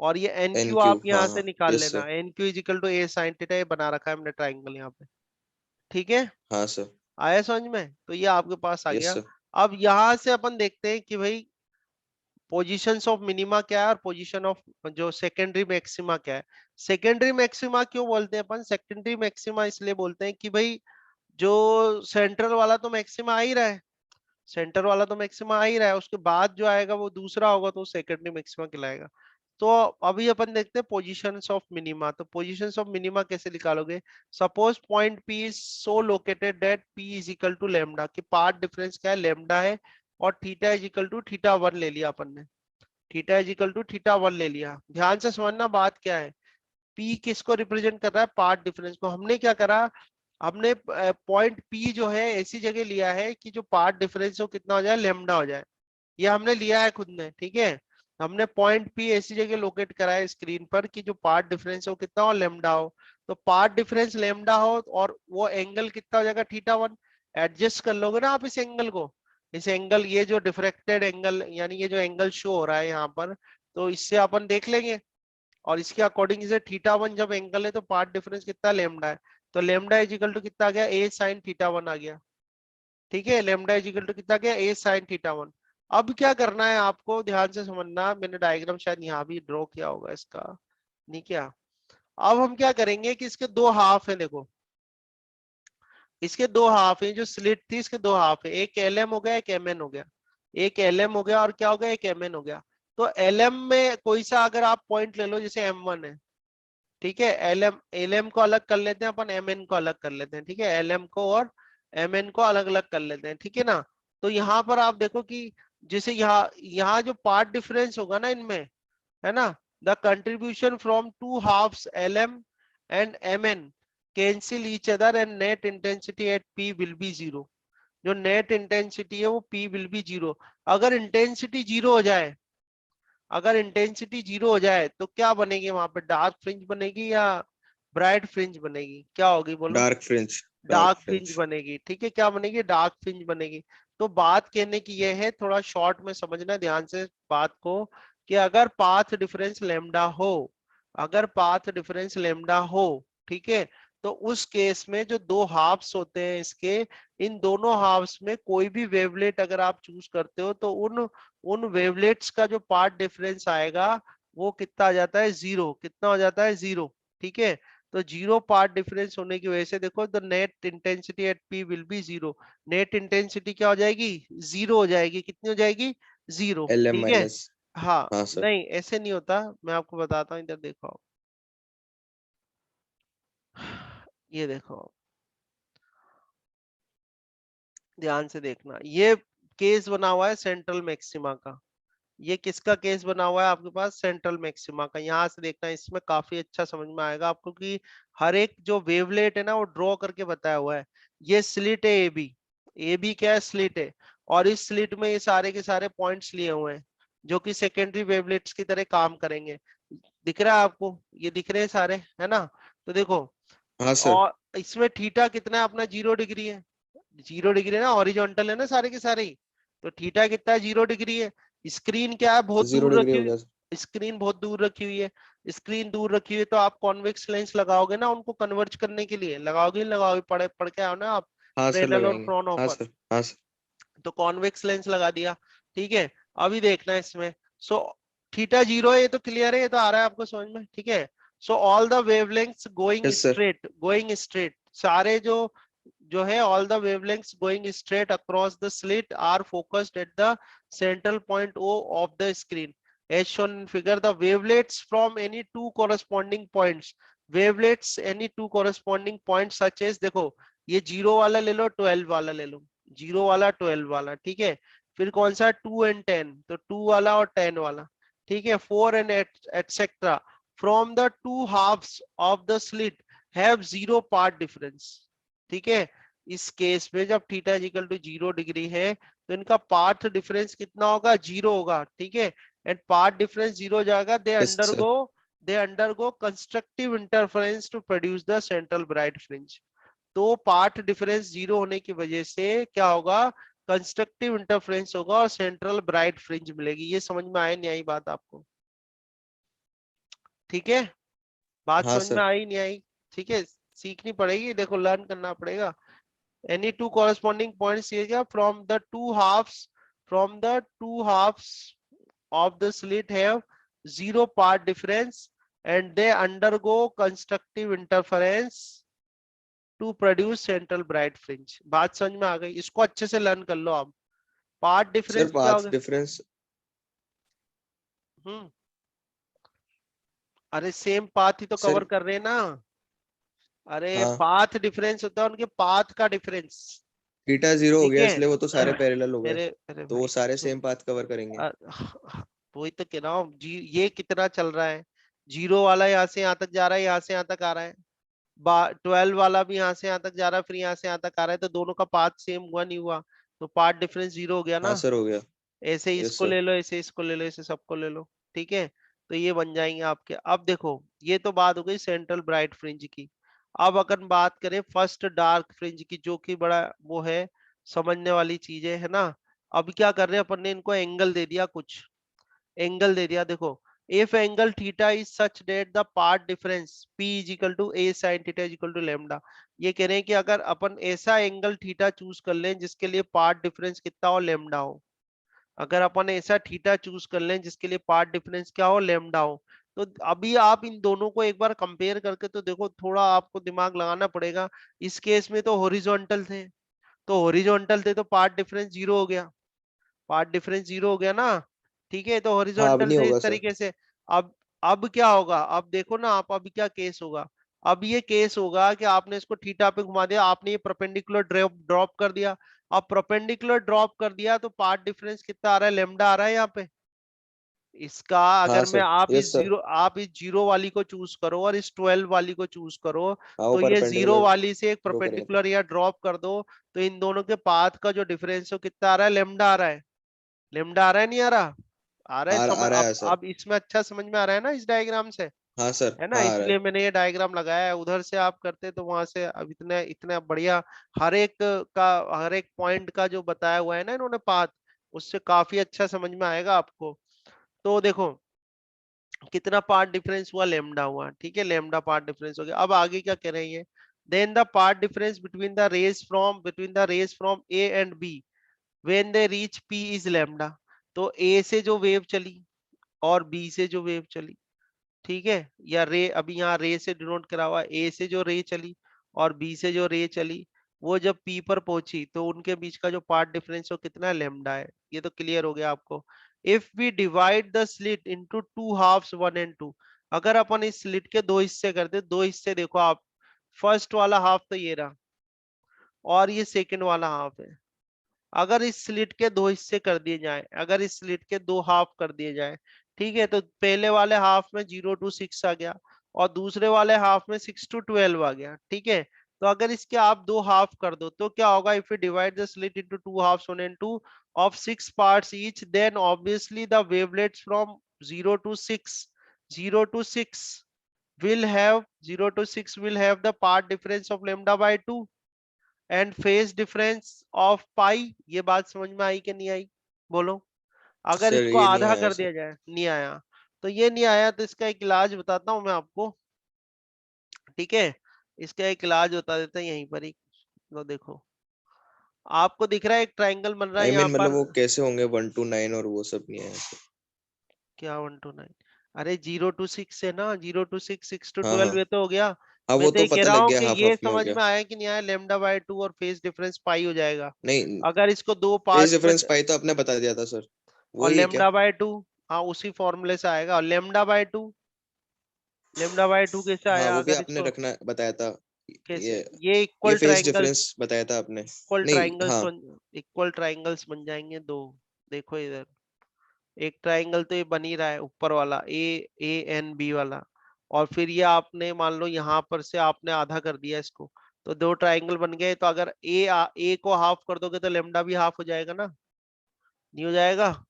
और ये एन एन क्यू क्यू, आप हाँ यहाँ से हाँ, निकाल यस लेना, sir. N Q equal to a sine theta, ये बना रखा है हमने ट्राइंगल यहाँ पे। ठीक है, हाँ सर। आया समझ में? तो ये आपके पास आ यस गया। सर। अब यहाँ से अपन देखते हैं कि भाई पोजीशंस ऑफ मिनिमा क्या है और पोजीशन ऑफ जो सेकेंडरी मैक्सिमा क्या है। सेकेंडरी मैक्सिमा क्यों बोलते हैं अपन, सेकेंडरी मैक्सिमा इसलिए बोलते हैं कि भाई जो सेंट्रल वाला तो मैक्सिमा आ ही रहा है, सेंटर वाला तो मैक्सिमा आ ही रहा है, उसके बाद जो आएगा वो दूसरा होगा तो सेकेंडरी मैक्सिमा कहलाएगा। तो अभी अपन देखते हैं पोजीशंस ऑफ मिनिमा। तो पोजीशंस ऑफ मिनिमा कैसे निकालोगे, suppose point P is so located that P is equal to lambda, कि पार्ट डिफरेंस क्या है, लेमडा है, और theta is equal to theta one ले लिया अपन ने, theta is equal to theta one ले लिया। ध्यान से समझना बात क्या है, पी किसको रिप्रेजेंट कर रहा है, पार्ट डिफरेंस को। हमने क्या करा, हमने पॉइंट पी जो है ऐसी जगह लिया है कि जो पार्ट डिफरेंस हो कितना हो जाए, लेमडा हो जाए। ये हमने लिया है खुद ने, ठीक है। हमने पॉइंट पी ऐसी जगह लोकेट करा है स्क्रीन पर कि जो पार्ट डिफरेंस हो कितना हो, लेमडा हो। तो पार्ट डिफरेंस लेमडा हो और वो एंगल कितना हो जाएगा, थीटा वन। एडजस्ट कर लोगे ना आप इस एंगल को, इस एंगल, ये जो डिफ्रेक्टेड एंगल यानी ये जो एंगल शो हो रहा है यहाँ पर, तो इससे अपन देख लेंगे। और इसके अकॉर्डिंग से थीटा वन जब एंगल है तो पार्ट डिफरेंस कितना, लेमडा है। तो लेमडा इजिकल टू कितना आ गया, ए साइन थीटा वन आ गया। ठीक है, लेमडा इजिकल टू कितना गया, ए साइन थीटा वन। अब क्या करना है आपको, ध्यान से समझना, मैंने डायग्राम शायद यहाँ भी ड्रॉ किया होगा इसका, नहीं क्या। अब हम क्या करेंगे कि इसके दो हाफ है, देखो इसके दो हाफ है, जो स्लिट थी इसके दो हाफ है, एक एल एम हो गया, एक एम एन हो गया, एक एल एम हो गया और क्या हो गया, एक एम एन हो गया। तो एल एम में कोई सा अगर आप पॉइंट ले लो, जैसे एम वन है, ठीक है, एल एम को अलग कर लेते हैं अपन, एम एन को अलग कर लेते हैं, ठीक है, एल एम को और एम एन को अलग अलग कर लेते हैं, ठीक है ना। तो यहाँ पर आप देखो कि जैसे यहाँ यहाँ जो पार्ट डिफरेंस होगा ना इनमें, है ना, the contribution from two halves L M and M N cancel each other and net intensity at P will be zero. जो नेट इंटेंसिटी है वो पी विल बी जीरो। अगर इंटेंसिटी जीरो हो जाए, अगर इंटेंसिटी जीरो हो जाए तो क्या बनेगी वहां पे, डार्क फ्रिंज बनेगी या ब्राइट फ्रिंज बनेगी, क्या होगी बोलो, dark fringe. Dark dark fringe fringe. बनेगी। ठीक है, क्या बनेगी, डार्क फ्रिंज बनेगी। तो बात कहने की यह है, थोड़ा शॉर्ट में समझना ध्यान से बात को, कि अगर पाथ डिफरेंस लेमडा हो, अगर पाथ डिफरेंस लेमडा हो, ठीक है, तो उस केस में जो दो हाफ्स होते हैं इसके, इन दोनों हाफ्स में कोई भी वेवलेट अगर आप चूज करते हो तो उन उन वेवलेट्स का जो पार्ट डिफरेंस आएगा वो कितना आ जाता है, जीरो। कितना हो जाता है, जीरो। ठीक है, तो जीरो पार्ट डिफरेंस होने की वजह से देखो, the net intensity at P will be zero. Net intensity क्या हो जाएगी, जीरो हो जाएगी। कितनी हो जाएगी, जीरो। एल एम ठीक है, माइनस। हाँ, हाँ सर। नहीं ऐसे नहीं होता, मैं आपको बताता हूँ, इधर देखो, ये देखो, ध्यान से देखना, ये केस बना हुआ है सेंट्रल मैक्सिमा का। ये किसका केस बना हुआ है आपके पास, सेंट्रल मैक्सिमा का। यहाँ से देखना, इसमें काफी अच्छा समझ में आएगा आपको कि हर एक जो वेवलेट है ना वो ड्रॉ करके बताया हुआ है। ये स्लिट है ए बी, ए बी क्या है, स्लिट है, और इस स्लिट में ये सारे के सारे पॉइंट्स लिए हुए हैं जो कि सेकेंडरी वेवलेट्स की तरह काम करेंगे। दिख रहा है आपको, ये दिख रहे हैं सारे, है ना। तो देखो, हाँ सर। और इसमें थीटा कितना है अपना, 0 डिग्री है, 0 डिग्री है ना, हॉरिजॉन्टल है ना सारे के सारे ही। तो थीटा कितना है, 0 डिग्री है। स्क्रीन क्या है, बहुत जीरो दूर डिग्री रखी हो हुई, गया सर। स्क्रीन बहुत दूर रखी हुई है। स्क्रीन दूर रखी हुई है तो आप कॉन्वेक्स लेंस लगाओगे ना उनको कन्वर्ज करने के लिए, लगाओगे ही लगाओगे, पढ़ के आओ ना आप, हाँ सर, फ्रेनेल और लगाएंगे। हाँ फ्रॉनहोफर। सर। हाँ सर। तो कॉन्वेक्स लेंस लगा दिया, ठीक है। अभी देखना है इसमें, सो थीटा जीरो है, ये तो क्लियर है, ये तो आ रहा है आपको समझ में, ठीक है। So all the wavelengths going yes sir. Straight, going straight, सारे जो जो है all the wavelengths going straight across the slit are focused at the central point O of the screen. As shown in figure, the wavelets from any two corresponding points, wavelets any two corresponding points such as, देखो ये 0 वाला ले लो, 12 वाला ले लो, 0 वाला 12 वाला, ठीक है। फिर कौन सा 2 and 10, तो 2 वाला और 10 वाला, ठीक है। 4 and etc. from the two halves of the slit have zero part difference, ठीक है। इस केस में जब थीटा इक्वल टू 0 डिग्री है तो इनका पाथ डिफरेंस कितना होगा, 0 होगा, ठीक है। एंड पाथ डिफरेंस 0 हो जाएगा, yes sir. They undergo constructive interference to produce the central bright fringe. तो पाथ डिफरेंस 0 होने की वजह से क्या होगा, कंस्ट्रक्टिव इंटरफेरेंस होगा और सेंट्रल ब्राइट फ्रिंज मिलेगी। ये समझ में आया नहीं आई बात आपको, ठीक है। बात हाँ समझ में सर। आई नहीं आई, ठीक है। सीखनी पड़ेगी, देखो लर्न करना पड़ेगा। any two corresponding points area from the two halves of the slit have zero part difference and they undergo constructive interference to produce central bright fringe। बात समझ में आ गई, इसको अच्छे से लर्न कर लो आप। पार्ट सर डिफरेंस क्या पाथ होगा, डिफरेंस। हम्म, अरे सेम पाथ ही तो सर कवर कर रहे हैं ना। अरे हाँ, पाथ डिफरेंस होता है उनके पाथ का डिफरेंस, थीटा 0 हो ठीक गया है। इसलिए वो तो सारे पैरेलल हो गए, मेरे अरे तो वो भाई सारे सुन, सेम पाथ कवर करेंगे। वही तो कह रहा हूँ जी, ये कितना चल रहा है, 0 वाला यहाँ से यहाँ तक जा रहा है, यहाँ से यहाँ तक आ रहा है, 12 वाला भी यहाँ से यहाँ तक जा रहा है, फिर यहाँ से यहाँ तक आ रहा है, तो दोनों का पाथ सेम हुआ नहीं हुआ, तो पाथ डिफरेंस 0 हो गया हाँ ना। सर हो गया। ऐसे ही यस इसको सर। ले लो, ऐसे इसको ले लो, ऐसे सबको ले लो, ठीक है। तो ये बन जाएंगे आपके। अब देखो ये तो बात हो गई सेंट्रल ब्राइट फ्रिंज की। अब अगर बात करें फर्स्ट डार्क फ्रिंज की, जो कि बड़ा वो है, समझने वाली चीजें है ना। अब क्या कर रहे हैं अपन ने, इनको एंगल दे दिया, कुछ एंगल दे दिया, देखो if angle theta is such that the path difference p is equal to a sin theta is equal to lambda. ये कह रहे हैं कि अगर अपन ऐसा एंगल थीटा चूज कर लें जिसके लिए पार्ट डिफरेंस कितना हो, लैम्डा हो, अगर अपन ऐसा थीटा चूज कर लें जिसके लिए पार्ट डिफरेंस क्या हो, लैम्डा हो, तो अभी आप इन दोनों को एक बार कंपेयर करके तो देखो, थोड़ा आपको दिमाग लगाना पड़ेगा। इस केस में तो हॉरिजॉन्टल थे, तो हॉरिजॉन्टल थे तो पार्ट डिफरेंस 0 हो गया, पार्ट डिफरेंस 0 हो गया ना, ठीक है। तो हाँ अब हॉरिजॉन्टल नहीं थे होगा इस सर। तरीके से। अब अब क्या होगा, अब देखो ना आप, अभी क्या केस होगा। अब ये केस होगा कि आपने इसको थीटा पे घुमा दिया, आपने ये परपेंडिकुलर ड्रॉप ड्रॉप कर दिया। अब परपेंडिकुलर ड्रॉप कर दिया तो पार्ट डिफरेंस कितना आ रहा है, लेमडा आ रहा है यहाँ पे। इसका हाँ अगर मैं सर। Yes sir. आप इस 0 वाली को चूज करो और इस 12 वाली को चूज करो, हाँ वो तो ये 0 परपेंडिकुलर वाली से एक ड्रॉ करेंगे। परपेंडिकुलर या ड्रॉप कर दो, तो इन दोनों के पाथ का जो डिफरेंस है वो कितना आ रहा है, लेमडा आ रहा है। लेमडा आ रहा है, नहीं आ रहा, आ रहा है। आ समझ, रहा है सर। अब इसमें अच्छा समझ में आ रहा है ना इस डायग्राम से, हाँ सर है ना, हाँ आ रहा इसलिए है। मैंने ये डायग्राम लगाया है। उधर से आप करते तो वहां से अब इतने इतने बढ़िया, हर एक का, हर एक पॉइंट का जो बताया हुआ है ना इन्होंने पाथ, उससे काफी अच्छा समझ में आएगा आपको। तो देखो कितना पार्ट डिफरेंस हुआ, लेमडा हुआ, ठीक है, लेमडा पार्ट डिफरेंस हो गया। अब आगे क्या कह रहे हैं ये, then the path difference between the rays from A and B when they reach P is lambda. तो ए से जो वेव चली और बी से जो वेव चली, ठीक है, या रे, अभी यहाँ रे से डिनोट करा हुआ, ए से जो रे चली और बी से जो रे चली, वो जब पी पर पहुंची तो उनके बीच का जो पार्ट डिफरेंस हो कितना है, लेमडा है। ये तो क्लियर हो गया आपको। If we divide the slit into two halves 1 and 2, अगर अपन इस स्लिट के दो हिस्से कर दे, दो हिस्से देखो आप, फर्स्ट वाला हाफ तो ये रहा और ये सेकंड वाला हाफ है। अगर इस स्लिट के दो हिस्से कर दिए जाए, अगर इस स्लिट के दो हाफ कर दिए जाए, ठीक है, तो पहले वाले हाफ में 0 to 6 आ गया और दूसरे वाले हाफ में 6 to 12 आ गया, ठीक है। तो अगर इसके आप दो हाफ कर दो तो क्या होगा, if you divide the slit into two halves 1 and 2 of 6 parts each, then obviously the wavelets from 0 to 6 0 to 6 will have 0 to 6 will have the part difference of lambda by 2 and phase difference of pi. ये बात समझ में आई कि नहीं आई, बोलो। अगर sir इसको ये नहीं आधा आया कर सर। दिया जाए, नहीं आया, तो ये नहीं आया तो इसका एक इलाज बताता हूं मैं आपको, ठीक है। इसका एक इलाज बता देता है यहीं पर ही। तो देखो आपको दिख रहा है एक ट्रायंगल बन रहा है आई यहाँ मीन मतलब पर, वो कैसे होंगे 1 to 9 और वो सब नहीं आया सर। क्या 1 to 9, अरे 0 to 6 है ना, 0 to 6 6 to हाँ 12 हाँ। ये तो हो गया। हाँ मैं वो तो तो ये कह पता रहा लग हूँ गया, कि हाफ ये हाफ में हो समझ गया। में आया कि नहीं आया, लेमडा बाय 2 और फेज डिफरेंस पाई हो जाएगा। नहीं, अगर इसको दो फेज पार्ट्स में डिफरेंस पाई तो आपने बता दिया था सर, और वही है क्या? लेमडा बाय 2, हाँ उसी फॉर्मूले से आएगा। और लेमडा बाय 2 कैसे हाँ आया वो भी अगर आपने इसको, रखना बताया था। कैसे? ये ये ये इक्वल फेज ट्राइंगल्स, डिफरेंस बताया था आपने। इक्वल नहीं, ट्राइंगल्स हाँ। बन इक्वल ट्राइंगल्स बन जाएंगे दो। देखो इधर, एक ट्राइंगल तो ये बन ही रहा है ऊपर वाला, ए एन बी वाला। और फिर ये आपने मान लो यहाँ पर से आपने आधा कर दिया इसको, तो दो ट्राइंगल बन गए। तो अगर ए को हाफ कर दोगे तो लेमडा भी हाफ हो जाएगा ना, नहीं हो जाएगा?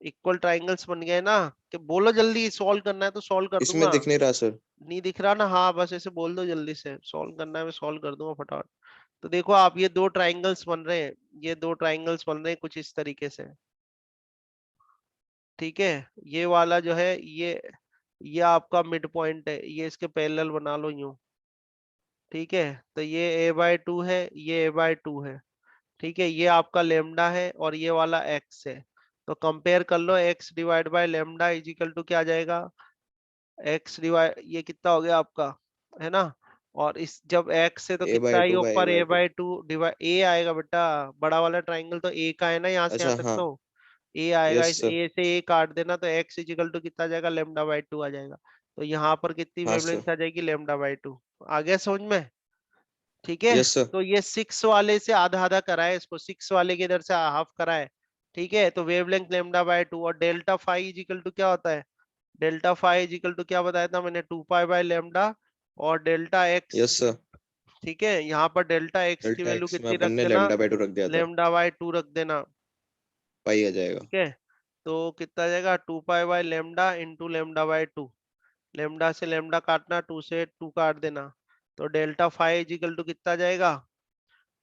इक्वल ट्राइंगल्स बन गए ना। कि बोलो जल्दी, सॉल्व करना है तो सॉल्व कर इसमें दूंगा। दिख नहीं रहा सर। नहीं दिख रहा ना? हाँ बस ऐसे बोल दो जल्दी से, सॉल्व करना है मैं सॉल्व कर दूंगा फटाफट। तो देखो आप, ये दो ट्राइंगल्स बन रहे हैं, ये दो ट्राइंगल्स बन रहे हैं कुछ इस तरीके से, ठीक है? ये वाला जो है, ये आपका मिड पॉइंट है, ये इसके पैरेलल बना लो यूं, ठीक है? तो ये a/2 है, ये a/2 है, ठीक है? ये आपका लेमडा है और ये वाला x है। तो कंपेयर कर लो, x divide by lambda is equal to क्या आ जाएगा? x डिवाइड, ये कितना हो गया आपका, है ना? और इस जब x है तो ए कितना बाय है ये टू बाय ए ऊपर, by a two by two divide a आएगा बेटा। बड़ा वाला ट्राइंगल तो a का है ना, यहाँ से यहाँ अच्छा, तक हाँ। तो a आएगा, यस इस सर। a से a काट देना तो x इजिकल टू कितना आ जाएगा? लेमडा बाय 2 आ जाएगा। तो यहाँ पर कितनी हाँ वेवलेंथ सर। आ जाएगी? Lambda by 2। आ गया समझ में? ठीक है। Yes sir. तो ये 6 वाले से आधा आधा करा है इसको, 6 वाले के इधर से हाफ करा है, ठीक है? तो वेवलेंथ लेमडा बाय 2 और डेल्टा फाई इजिकल टू क्या होता है? डेल्टा फाई इजिकल टू क्या बताया था मैंने? 2 पाई बाय लेमडा और डेल्टा एक्स, यस सर। ठीक है? यहाँ पर डेल्टा एक्स की डेल्टा वैल्यू एक्स में कितनी रख अपन ने देना? लैम्डा बाय 2 रख दिया था। लेमडा बाय 2 रख देना, पाई आ जाएगा। ठीक है? तो कितना आ जाएगा? 2 pi by lambda into lambda by 2। Lambda से लेमडा काटना, 2 से 2 काट देना। तो डेल्टा फाई इजिकल टू कितना आ जाएगा?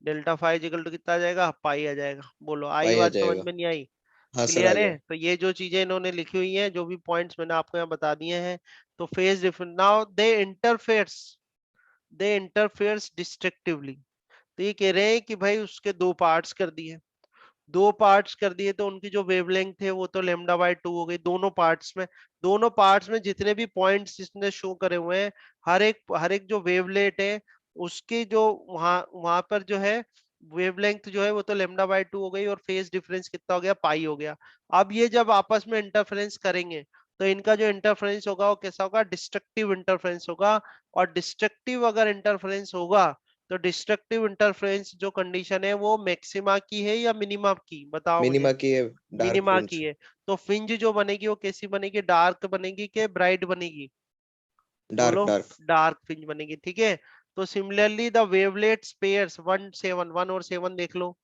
डेल्टा फाई इजिकल टू कितना आ जाएगा? पाई आ जाएगा। बोलो आई पाई आ बात समझ जाएगा। में नहीं आई? हाँ सर, आ क्लियर है? गया। तो ये जो चीजें इन्होंने लिखी हुई हैं, जो भी पॉइंट्स मैंने आपको यहाँ बता दिए हैं, तो phase difference now they interferes destructively. तो ये कह रहे हैं कि भाई उसके दो पार्ट्स कर दिए, दो पार्ट्स कर दिए तो उनकी जो वेवलेंथ है वो तो लेमडा बाय 2 हो गई दोनों पार्ट्स में। दोनों पार्ट्स में जितने भी पॉइंट्स इसने शो करे हुए हैं, हर एक जो वेवलेट है उसकी जो वहां वहां पर जो है वेवलेंथ जो है वो तो लेमडा बाय 2 हो गई, और फेज डिफरेंस कितना हो गया? पाई हो गया। अब ये जब आपस में इंटरफेरेंस करेंगे तो इनका जो इंटरफेरेंस होगा वो कैसा होगा? डिस्ट्रक्टिव इंटरफेरेंस होगा। और डिस्ट्रक्टिव अगर इंटरफेरेंस होगा तो डिस्ट्रक्टिव इंटरफेरेंस जो कंडीशन है वो मैक्सिमा की है या मिनिमा की? बताओ मुझे। मिनिमा की है। Dark minima fringe. की है। तो फ्रिंज जो बनेगी वो कैसी बनेगी? डार्क बनेगी कि ब्राइट बनेगी? डार्क बोलो। डार्क। डार्क फ्रिंज बनेगी, ठीक है? तो सिमिलरली द वेवलेट्स पेयर्स 1 7, 1 और 7 देख लो,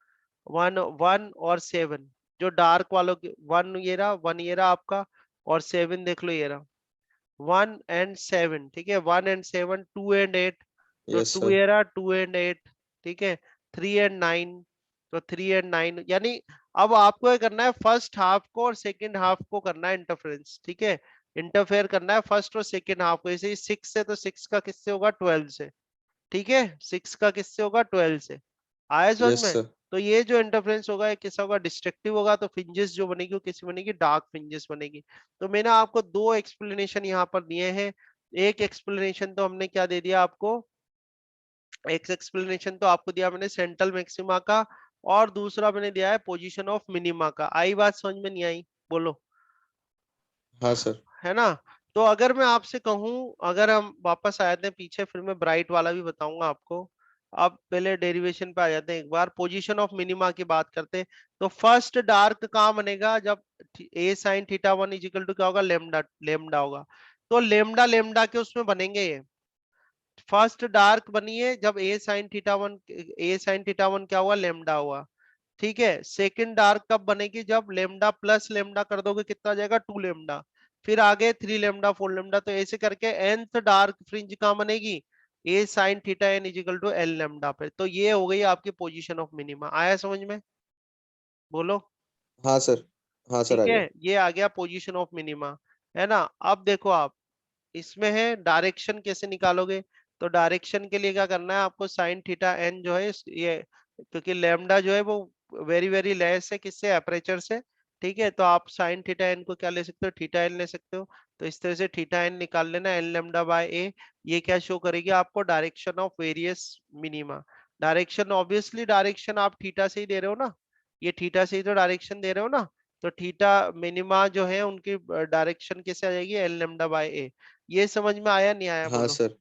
1 1 और 7, जो डार्क वालों के 1 ये रहा आपका, और 7 देख लो ये रहा, 1 and 7, ठीक है? 1 and 7, 2 and 8, तो यस टू सर। ये रहा 2 and 8, ठीक है? 3 and 9, तो 3 and 9 यानी अब आपको क्या करना है? फर्स्ट हाफ को और सेकंड हाफ को करना है इंटरफेरेंस, ठीक है? इंटरफेयर करना है फर्स्ट और सेकंड हाफ को। जैसे 6 से तो 6 का किससे होगा? 12 से, ठीक है? 6 का किससे होगा? 12 से। आया समझ यस में? सर। तो ये जो इंटरफेरेंस होगा ये कैसा होगा? डिस्ट्रक्टिव होगा। तो फ्रिंजेस जो बनेगी वो कैसी बनेगी? डार्क फ्रिंजेस बनेगी। तो मैंने आपको दो एक्सप्लेनेशन यहाँ पर दिए हैं। एक एक्सप्लेनेशन तो हमने क्या दे दिया आपको? एक एक्सप्लेनेशन तो आपको दिया मैंने सेंट्रल मैक्सिमा का, और दूसरा मैंने दिया है पोजीशन ऑफ मिनिमा का। आई बात समझ में नहीं आई? बोलो। हाँ सर। है ना? तो अगर मैं आपसे कहूं, अगर हम वापस आ जाते हैं पीछे, फिर मैं ब्राइट वाला भी बताऊंगा आपको। अब पहले डेरिवेशन पे आ जाते हैं, एक बार पोजीशन ऑफ मिनिमा की बात करते हैं। तो फर्स्ट डार्क कहाँ बनेगा? जब a sin θ1 इजिकल टू क्या होगा? लेमडा लेमडा होगा। तो लेमडा लेमडा के उसमें बनेंगे ये। फर्स्ट डार्क बनी है जब a sin θ1 क्या हुआ? लेमडा हुआ, ठीक है? सेकंड डार्क कब बनेगी? जब लेमडा प्लस लेमडा कर दोगे कितना आ जाएगा? 2 लेमडा। फिर आगे 3 लेमडा 4 लेमडा, तो ऐसे करके nth डार्क फ्रिंज कहाँ बनेगी? a sin θn is equal to l lambda पे। तो ये हो गई आपकी पोजीशन ऑफ मिनिमा। आया समझ में? बोलो। हाँ सर। हाँ सर, आ ठीक है, गया। ये आ गया पोजीशन ऑफ मिनिमा, है ना? अब देखो आप, इसमें है डायरेक्शन कैसे निकालोगे? तो डायरेक्शन के लिए क्या करना है आपको? sin θn जो है ये, क्योंकि लेमडा जो है वो वेरी वेरी लेस है किससे? एपरेचर से, ठीक है, तो आप साइन थीटा एन को क्या ले सकते हो, थीटा एन ले सकते हो। तो इस तरह से थीटा एन निकाल लेना, एन लेमडा बाय ए। ये क्या शो करेगी आपको, direction of various minima. Direction obviously direction आप थीटा से ही दे रहे हो ना, ये थीटा से ही तो डायरेक्शन दे रहे हो ना। तो थीटा मिनिमा जो है उनकी डायरेक्शन कैसे आ जाएगी, एन लेमडा बाय ए। ये समझ में आया नहीं आया, हाँ बोलो। सर।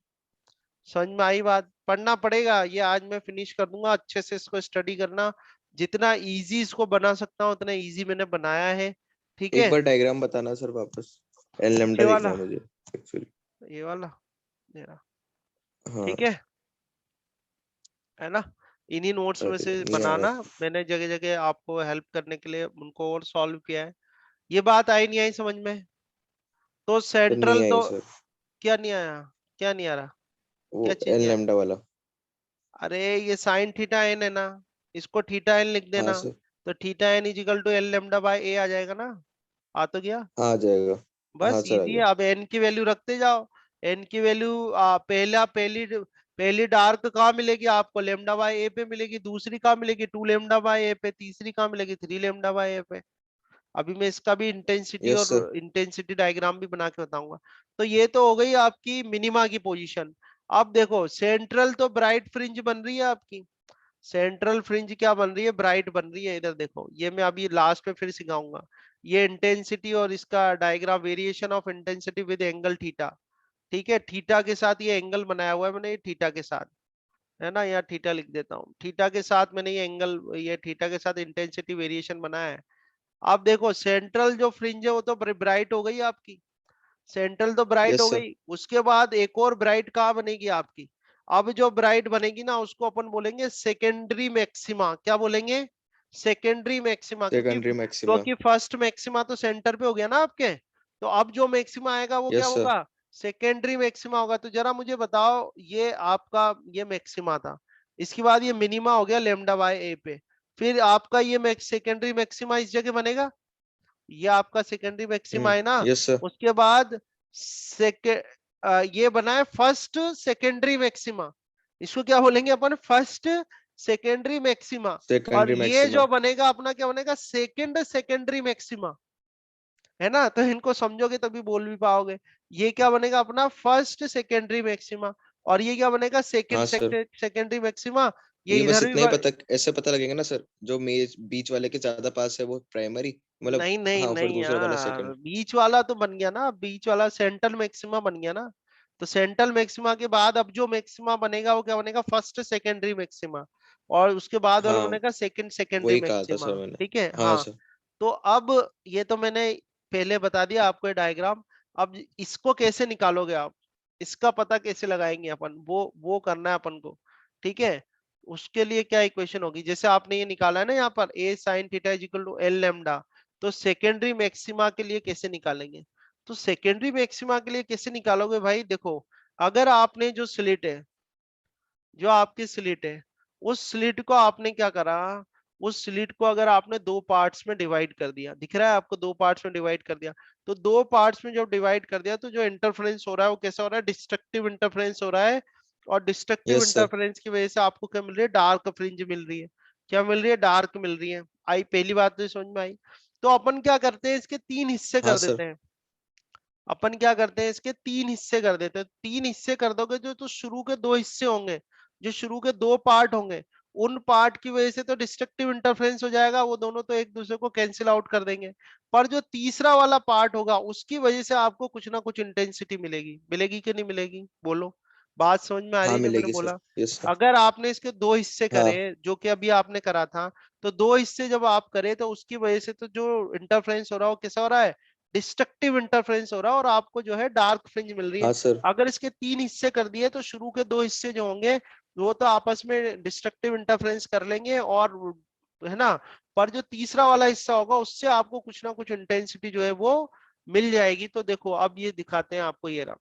समझ में आई बात, पढ़ना पड़ेगा ये, आज मैं फिनिश कर दूंगा, अच्छे से इसको स्टडी करना। जितना इजी इसको बना सकता हूँ उतना इजी मैंने बनाया है। ठीक एक है, बार डायग्राम बताना सर वापस, एल ये लेमडा देखना वाला, है मुझे एक्चुअली। ये वाला, ये रहा। हाँ। ठीक है ना। इन्हीं नोट्स में अरे से नहीं आया। बनाना, मैंने जगह जगह आपको हेल्प करने के लिए उनको और सॉल्व किया है। ये बात आई नहीं आई समझ में, तो सर नहीं सेंट्रल आई तो, सर, क्या नहीं आया, क्या नहीं आ रहा, वो क्या चीज एल नहीं आ रही। लेमडा वाला। अरे ये साइन थीटा एन है ना, इसको थीटा एन लिख हाँ देना। सर। तो theta N is equal to L lambda by A आ जाएगा ना, आ तो गया। हाँ, आ जाएगा। हाँ बस सर आ इजी है, गया। अब एन की वैल्यू रखते जाओ। एन की वैल्यू पहली डार्क कहाँ मिलेगी आपको, लेमडा बाय ए पे मिलेगी, दूसरी कहाँ मिलेगी, 2 लेमडा बाय ए पे, तीसरी कहाँ मिलेगी, 3 लेमडा बाय ए पे। अभी मैं इसका भी इंटेंसिटी यस सर। और इंटेंसिटी डायग्राम भी बना के बताऊंगा। तो ये तो हो गई आपकी मिनिमा की पोजीशन। अब देखो सेंट्रल तो ब्राइट फ्रिंज बन रही है आपकी, सेंट्रल फ्रिंज क्या बन रही है, ब्राइट बन रही है। इधर देखो, ये मैं अभी लास्ट में फिर सिखाऊंगा। ये इंटेंसिटी और इसका diagram, variation of intensity with angle theta. ठीक है, थीटा के साथ ये एंगल बनाया हुआ है मैंने, ये थीटा के साथ है ना, यहाँ थीटा लिख देता हूँ, थीटा के साथ मैंने ये एंगल, ये थीटा के साथ इंटेंसिटी वेरिएशन बनाया है। आप देखो सेंट्रल जो फ्रिंज है वो तो ब्राइट हो गई आपकी, सेंट्रल तो ब्राइट यस हो सर। गई, उसके बाद एक और ब्राइट कहाँ बनेगी आपकी। अब जो ब्राइट बनेगी ना उसको अपन बोलेंगे सेकेंडरी मैक्सिमा, क्या बोलेंगे, सेकेंडरी मैक्सिमा, क्योंकि सेकेंडरी मैक्सिमा। फर्स्ट मैक्सिमा तो सेंटर पे हो गया ना आपके। तो अब जो मैक्सिमा आएगा वो क्या यस सर। होगा, सेकेंडरी मैक्सिमा होगा। तो जरा मुझे बताओ, ये आपका ये मैक्सिमा था, इसके बाद ये मिनिमा हो गया लेमडा बाय ए पे, फिर आपका ये सेकेंडरी मैक्सिमा इस जगह बनेगा, ये आपका सेकेंडरी मैक्सिमा है ना। Yes sir. उसके बाद सेके ये बना है फर्स्ट सेकेंडरी मैक्सिमा, इसको क्या बोलेंगे अपन, फर्स्ट सेकेंडरी मैक्सिमा। और सेकेंडरी ये मैक्सिमा। जो बनेगा अपना क्या बनेगा, सेकेंड सेकेंडरी मैक्सिमा, है ना। तो इनको समझोगे तभी बोल भी पाओगे। ये क्या बनेगा अपना, फर्स्ट सेकेंडरी मैक्सिमा। और ये क्या बनेगा, सेकेंड हाँ सर। Secondary maxima. ये ये बस इधर भी इतना ही पता, ऐसे पता लगेगा ना सर, जो मेज बीच वाले के ज्यादा पास है वो प्राइमरी, मतलब नहीं नहीं हाँ, फिर नहीं दूसरा वाला यार, सेकंड। बीच वाला तो बन गया ना, बीच वाला सेंट्रल मैक्सिमा बन गया ना। तो सेंट्रल मैक्सिमा के बाद अब जो मैक्सिमा बनेगा वो क्या बनेगा, फर्स्ट सेकेंडरी मैक्सिमा। और उसके बाद वाला हाँ, बनेगा सेकंड सेकेंडरी वही कहा था मैक्सिमा। सर मैंने। ठीक है, हाँ हाँ। सर। तो अब ये तो मैंने पहले बता दिया आपको ये डायग्राम। अब इसको कैसे निकालोगे आप, इसका पता कैसे लगाएंगे अपन, वो करना है अपन को। ठीक है, उसके लिए क्या इक्वेशन होगी, जैसे आपने ये निकाला है ना यहाँ पर a sin theta is equal to L lambda. तो सेकेंडरी मैक्सिमा के लिए कैसे निकालेंगे, तो सेकेंडरी मैक्सिमा के लिए कैसे निकालोगे भाई, देखो अगर आपने जो स्लिट है, जो आपकी स्लिट है, उस स्लिट को आपने क्या करा, उस स्लिट को अगर आपने दो पार्ट्स में डिवाइड कर दिया, दिख रहा है आपको, दो पार्ट्स में डिवाइड कर दिया। तो दो पार्ट्स में जब डिवाइड कर दिया तो जो इंटरफेरेंस हो रहा है वो कैसा हो रहा है, डिस्ट्रक्टिव इंटरफेरेंस हो रहा है। और डिस्ट्रक्टिव यस सर। इंटरफेरेंस की वजह से आपको क्या मिल रही है, डार्क फ्रिंज मिल रही है। क्या मिल रही है, डार्क मिल रही है। आई पहली बात तो समझ में आई। तो अपन क्या करते हैं, इसके तीन हिस्से हाँ कर सर। देते हैं। अपन क्या करते हैं, इसके तीन हिस्से कर देते हैं। तीन हिस्से कर दोगे जो, तो शुरू के दो हिस्से होंगे, जो शुरू के दो पार्ट होंगे, उन पार्ट की वजह से तो डिस्ट्रक्टिव इंटरफेरेंस हो जाएगा, वो दोनों तो एक दूसरे को कैंसिल आउट कर देंगे। पर जो तीसरा वाला पार्ट होगा उसकी वजह से आपको कुछ ना कुछ इंटेंसिटी मिलेगी, मिलेगी कि नहीं मिलेगी, बोलो। बात समझ में आ रही हाँ है जो मैंने मिलेगी सर। बोला। Yes sir. अगर आपने इसके दो हिस्से करे, हाँ। जो कि अभी आपने करा था, तो दो हिस्से जब आप करे तो उसकी वजह से तो जो इंटरफेरेंस हो रहा है वो कैसा हो रहा है, डिस्ट्रक्टिव इंटरफेरेंस हो रहा है, और आपको जो है डार्क फ्रिंज मिल रही है। हाँ सर। अगर इसके तीन हिस्से कर दिए तो शुरू के दो हिस्से जो होंगे वो तो आपस में डिस्ट्रक्टिव इंटरफेरेंस कर लेंगे, और है ना। पर जो तीसरा वाला हिस्सा होगा उससे आपको कुछ ना कुछ इंटेंसिटी जो है वो मिल जाएगी। तो देखो अब ये दिखाते हैं आपको, ये रहा,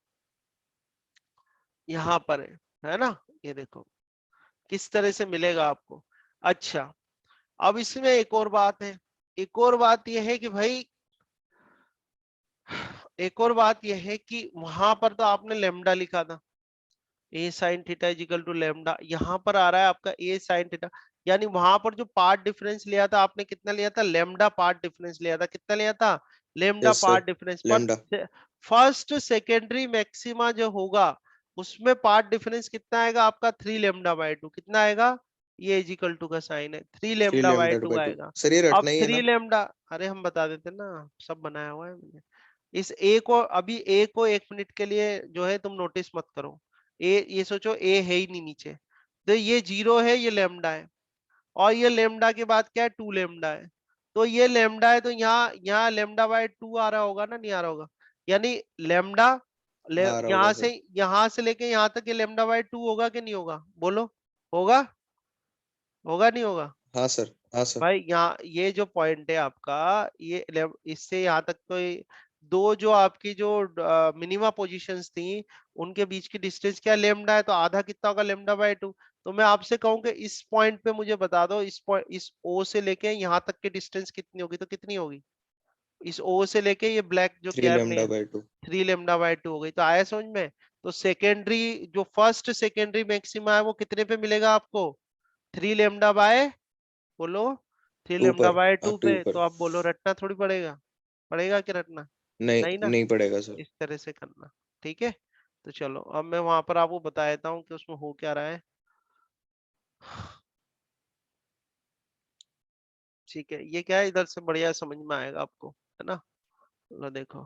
यहाँ पर है ना, ये देखो किस तरह से मिलेगा आपको। अच्छा, अब इसमें एक और बात है, एक और बात यह है कि भाई, एक और बात यह है कि वहां पर तो आपने लेमडा लिखा था, A sine theta is equal to lambda, यहाँ पर आ रहा है आपका ए साइन थीटा। यानी वहां पर जो पार्ट डिफरेंस लिया था आपने, कितना लिया था, लेमडा पार्ट डिफरेंस लिया था, कितना लिया था, lambda yes sir, path difference. पर लेमडा। फर्स्ट सेकेंडरी मैक्सिमा जो होगा उसमें पार्ट डिफरेंस कितना आएगा आपका, 3 लेमडा बाय 2, कितना आएगा, ये इज इक्वल टू का साइन है, three three lambda by lambda two by two. आएगा। सर ये अब रटना ही है थ्री ना? लेमडा, अरे हम बता देते ना, सब बनाया हुआ है मैंने। इस ए को, अभी ए को 1 मिनट के लिए जो है तुम नोटिस मत करो। ए, ये सोचो ए है ही नहीं नीचे, तो ये 0 है, ये लेमडा है, और ये लेमडा के बाद क्या है, 2 लेमडा है। तो ये लेमडा है, तो यहाँ लेमडा बाय 2 आ रहा होगा ना, नहीं आ रहा होगा, यानी लेमडा आ रहा होगा सर। यहाँ से लेके यहाँ तक ये लेमडा बाय 2 होगा कि नहीं होगा, बोलो, होगा, होगा नहीं होगा। हाँ सर, हाँ सर। भाई यहाँ ये जो पॉइंट है आपका, इससे यहाँ तक तो दो जो आपकी जो मिनिमा पोजीशंस थी उनके बीच की डिस्टेंस क्या, लेमडा है, तो आधा कितना होगा, लेमडा बाय 2। तो मैं आपसे कहूँ कि इस पॉइंट पे मुझे बता दो, इस पॉइंट, इस ओ से लेके यहाँ तक की डिस्टेंस कितनी होगी, तो कितनी होगी, इस ओ से लेके ये ब्लैक जो थ्री गैप नहीं लेमडा है, बाई टू। 3 लेमडा बाय 2 हो गई। तो आया समझ में। तो सेकेंडरी, जो फर्स्ट सेकेंडरी मैक्सिमा है वो कितने पे मिलेगा आपको, 3 लेमडा बाय, बोलो, थ्री टू लेमडा पर, बाय हाँ टू टू पे। तो पर। आप बोलो रटना थोड़ी पड़ेगा, पड़ेगा कि रटना, नहीं, नहीं ना, नहीं पड़ेगा सर। इस तरह से करना, ठीक है। तो चलो अब मैं वहां पर आपको बता देता हूँ कि उसमें हो क्या रहा है। ठीक है, ये क्या है, इधर से बढ़िया समझ में आएगा आपको, है ना। लो देखो,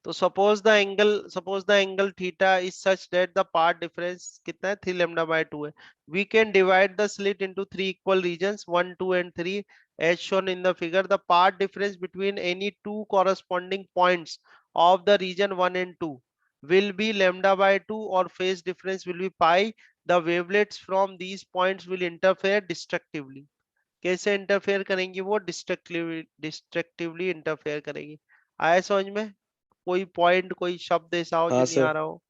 तो suppose the angle theta is such that the path difference कितना है, 3 लेमडा बाय 2 है। We can divide the slit into 3 equal regions, 1 2 and 3 as shown in the figure. The path difference between any two corresponding points of the region 1 and 2 will be lambda by 2 or phase difference will be pi. The wavelets from these points will interfere destructively. कैसे interfere करेंगी वो, destructively interfere करेंगी। आया समझ में, कोई point, कोई शब्द ऐसा हो जो हाँ नहीं आ सर। रहा हो,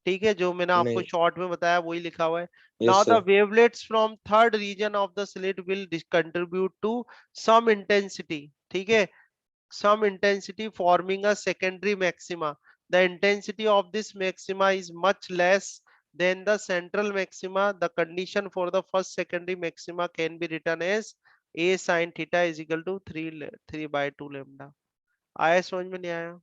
ठीक है, जो मैंने आपको नहीं। शॉर्ट में बताया वही लिखा हुआ है। Yes now the sir. Wavelets from third region of the slit will contribute to some intensity, ठीक है, some intensity forming a secondary maxima. The intensity of this maxima is much less than the central maxima. The condition for the first secondary maxima can be written as a sin theta is equal to 3 by 2 lambda. आया समझ में, नहीं आया।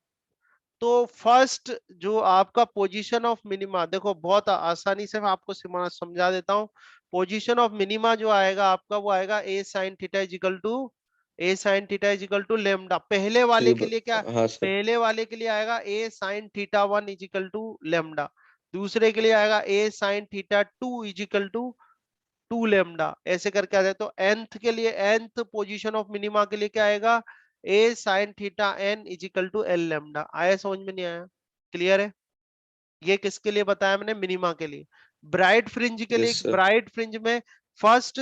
तो first जो आपका position of minima, देखो बहुत आसानी से मैं आपको समझा देता हूँ। पोजीशन ऑफ मिनिमा जो आएगा आपका, वो आएगा A sine theta is equal to lambda. पहले वाले के लिए क्या, हाँ सर। पहले वाले के लिए आएगा A sin θ1 is equal to lambda. दूसरे के लिए आएगा A sin θ2 is equal to 2 lambda. ऐसे करके आ जाए तो nth के लिए, nth पोजीशन ऑफ मिनिमा के लिए क्या आएगा, A sin θn is equal to L lambda. आया समझ में, नहीं आया, क्लियर है। ये किसके लिए बताया मैंने, मिनिमा के लिए। ब्राइट फ्रिंज के लिए, यस सर। ब्राइट फ्रिंज में फर्स्ट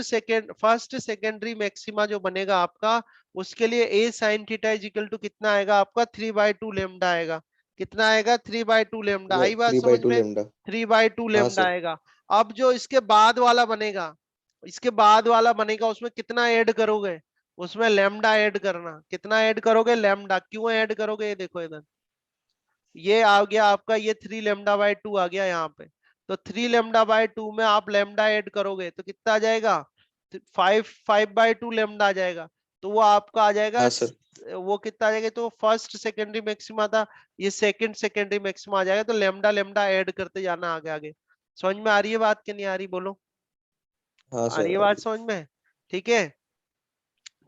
सेकेंडरी मैक्सिमा जो बनेगा आपका, उसके लिए A sin θ is equal to कितना आएगा आपका, 3/2 लेमडा आएगा। कितना आएगा, 3/2 लेमडा। आई बात थ्री बाई समझ टू में, लेमडा। 3/2 हाँ लेमडा सर। आएगा। अब जो इसके बाद वाला बनेगा, इसके बाद वाला बनेगा, उसमें कितना ऐड करोगे, उसमें लेमडा ऐड करना। कितना ऐड करोगे, लेमडा। क्यों ऐड करोगे, ये देखो इधर, ये आ गया आपका, ये 3 लेमडा बाय 2 आ गया यहाँ पे। तो 3 लेमडा बाय 2 में आप लेमडा ऐड करोगे तो कितना आ जाएगा, 5/2 लेमडा आ जाएगा। तो वो आपका आ जाएगा हाँ सर। वो कितना आ जाएगा, तो फर्स्ट सेकेंडरी मैक्सिमा था, ये सेकंड सेकेंडरी मैक्सिमा आ जाएगा। तो लेमडा लेमडा ऐड करते जाना आगे आगे। समझ में आ रही है बात कि नहीं आ रही, बोलो, हाँ आ सर, रही है आ बात रही। समझ में, ठीक है।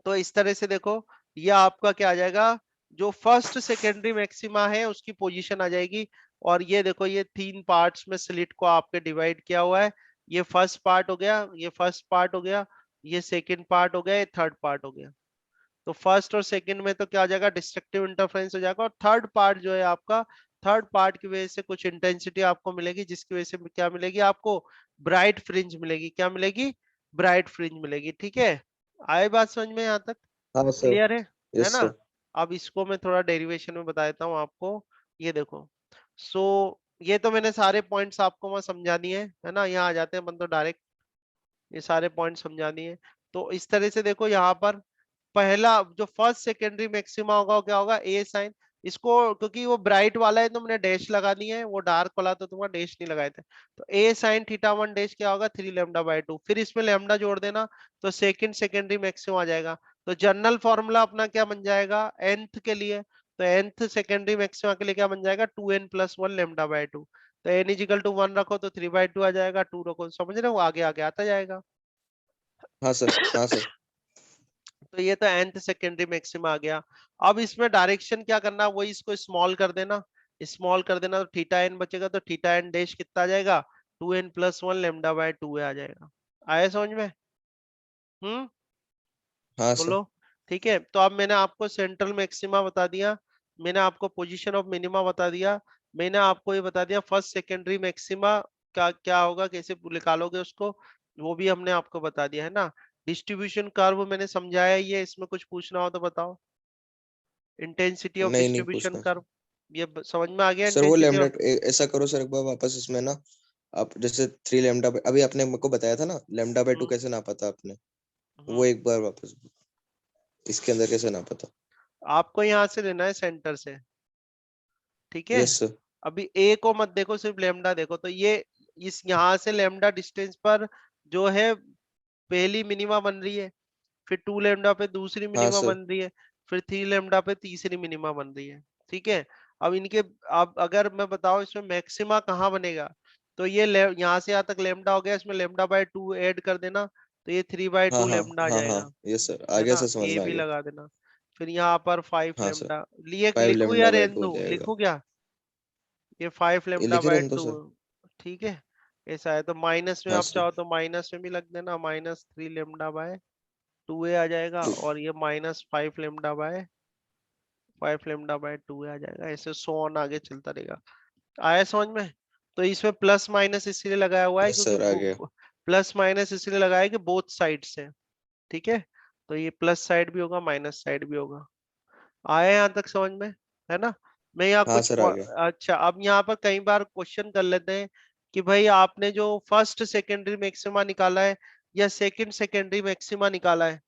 तो इस तरह से देखो, ये आपका क्या आ जाएगा, जो फर्स्ट सेकेंडरी मैक्सिमा है उसकी पोजीशन आ जाएगी। और ये देखो, ये 3 पार्ट्स में स्लिट को आपके डिवाइड किया हुआ है। ये फर्स्ट पार्ट हो गया, ये फर्स्ट पार्ट हो गया, ये सेकंड पार्ट हो गया, ये थर्ड पार्ट हो गया। तो फर्स्ट और सेकंड में तो क्या आ जाएगा, डिस्ट्रक्टिव इंटरफेरेंस हो जाएगा। और थर्ड पार्ट जो है आपका, थर्ड पार्ट की वजह से कुछ इंटेंसिटी आपको मिलेगी, जिसकी वजह से क्या मिलेगी आपको, ब्राइट फ्रिंज मिलेगी। क्या मिलेगी, ब्राइट फ्रिंज मिलेगी, ठीक है। आए बात समझ में यहाँ तक, हाँ सर। क्लियर है यस ना। सर। अब इसको मैं थोड़ा डेरिवेशन में बता देता हूँ आपको। ये देखो, सो ये तो मैंने सारे पॉइंट्स आपको वहां समझा दिए है ना। यहाँ आ जाते हैं अपन तो डायरेक्ट, ये सारे पॉइंट समझा दिए। तो इस तरह से देखो, यहाँ पर पहला जो फर्स्ट सेकेंडरी मैक्सिमा होगा वो क्या होगा, A sin, इसको, क्योंकि वो ब्राइट वाला है तो मैंने डैश लगा दिया है, वो डार्क वाला तो तुम्हारा डैश नहीं लगाए थे। तो ए साइन थीटा वन डैश क्या होगा, 3 लैम्डा/2, फिर इसमें लैम्डा जोड़ देना तो सेकंड सेकेंडरी मैक्सिमम आ जाएगा। तो जनरल फॉर्मूला अपना क्या बन जाएगा nth के लिए, तो nth सेकेंडरी मैक्सिमा के लिए क्या बन जाएगा, 2n+1 लैम्डा/2। तो n इजिकल टू 1 रखो तो 3/2 आ जाएगा, 2 रखो, समझ रहे हो, आगे आगे आता जाएगा। हाँ सर, हाँ सर। तो ये तो nth सेकेंडरी मैक्सिमा आ गया। अब इसमें डायरेक्शन क्या करना, वही इसको स्मॉल कर देना, स्मॉल कर देना तो थीटा एन बचेगा, तो थीटा एन डैश कितना आ जाएगा, 2n+1 लैम्डा/2 आ जाएगा। आया समझ में? हम्म, हाँ सर। बोलो। ठीक है, तो अब मैंने आपको सेंट्रल मैक्सिमा बता दिया, मैंने आपको पोजीशन ऑफ मिनिमा बता दिया, मैंने आपको ये बता दिया फर्स्ट सेकेंडरी मैक्सिमा का क्या होगा, कैसे निकालोगे उसको, वो भी हमने आपको बता दिया है ना। डिस्ट्रीब्यूशन कर्व मैंने समझाया ही है, इसमें कुछ पूछना हो तो बताओ। इंटेंसिटी ऑफ नहीं, नहीं डिस्ट्रीब्यूशन पूछना सर। कर्व, ये समझ में आ गया सर वो इंटेंसिटी लैम्डा, ऑफ। ऐसा करो सर एक बार वापस इसमें ना, आप जैसे 3 लैम्डा, अभी आपने मेरे को बताया था ना लैम्डा/2 हम्म, कैसे नापा था आपने, वो हम्म। एक बार वापस इसके अंदर कैसे नापा था। आपको यहाँ से लेना है सेंटर से, ठीक है। Yes sir. अभी ए को मत देखो, सिर्फ लेमडा देखो, तो ये इस यहाँ से लेमडा डिस्टेंस पर जो है पहली मिनिमा बन रही है, फिर 2 लैम्डा पे दूसरी हाँ मिनिमा सर। बन रही है, फिर 3 लैम्डा पे तीसरी मिनिमा बन रही है, ठीक है। अब इनके, अब अगर मैं बताऊं इसमें मैक्सिमा कहाँ बनेगा, तो ये यहाँ से यहाँ तक लेमडा हो गया, इसमें लैम्डा/2 ऐड कर देना, तो ये थ्री बाई हाँ टू हाँ लेमडा आ हाँ हाँ। जाएगा, यस सर, आ है गया ना, सर, समझ ए में आ भी गया। लगा देना। फिर यहाँ पर फाइव हाँ सर, लेमडा लिए, 5 लिखूं या लेमडा बाई रहने 2 हो दूं, जाएगा। लिखूं क्या, ये फाइव ये लेमडा लिखे बाई रहने दो टू सर। ठीक है। ऐसा है तो माइनस में हाँ आप सर। चाहो तो माइनस में भी लग देना, -3 लैम्डा/2 आ जाएगा, 2। और ये -5 लैम्डा/2 आ जाएगा, ऐसे सो ऑन आगे चलता रहेगा। आया समझ में? तो इसमें प्लस माइनस इसलिए लगाया हुआ है यस क्योंकि सर, आ गया। प्लस माइनस इसलिए लगाया है कि बोथ साइड से, ठीक है। तो ये प्लस साइड भी होगा, माइनस साइड भी होगा। आया यहाँ तक समझ में, है ना। मैं यहाँ हाँ कुछ सर, आ गया। अच्छा, अब यहाँ पर कई बार क्वेश्चन कर लेते हैं कि भाई आपने जो फर्स्ट सेकेंडरी मैक्सिमा निकाला है या सेकंड सेकेंडरी मैक्सिमा निकाला है,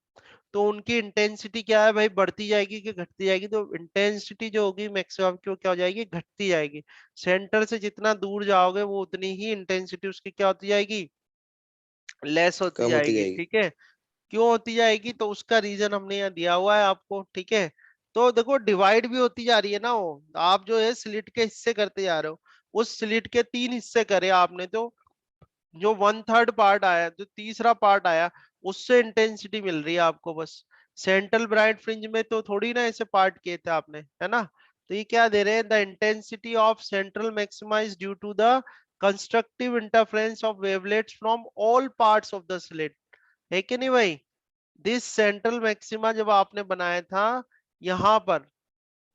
तो उनकी इंटेंसिटी क्या है भाई, बढ़ती जाएगी कि घटती जाएगी, तो इंटेंसिटी जो होगी मैक्सिमम की वो क्या हो जाएगी, घटती जाएगी। सेंटर से जितना दूर जाओगे वो उतनी ही इंटेंसिटी उसकी क्या होती जाएगी, लेस होती कम होती जाएगी, जाएगी। ठीक है। क्यों होती जाएगी, तो उसका रीजन हमने यहाँ दिया हुआ है आपको, ठीक है। तो देखो डिवाइड भी होती जा रही है ना, वो आप जो है स्लिट के हिस्से करते जा रहे हो, उस स्लिट के 3 हिस्से करे आपने, तो जो 1/3 पार्ट आया, जो तीसरा पार्ट आया, उससे इंटेंसिटी मिल रही है आपको बस। सेंट्रल ब्राइट फ्रिंज में तो थोड़ी ना ऐसे पार्ट किए थे आपने, है ना। तो ये क्या दे रहे हैं, the intensity of central maxima is due to the constructive interference of wavelets from all parts of the slit, है कि नहीं भाई। दिस सेंट्रल मैक्सिमा जब आपने बनाया था यहाँ पर,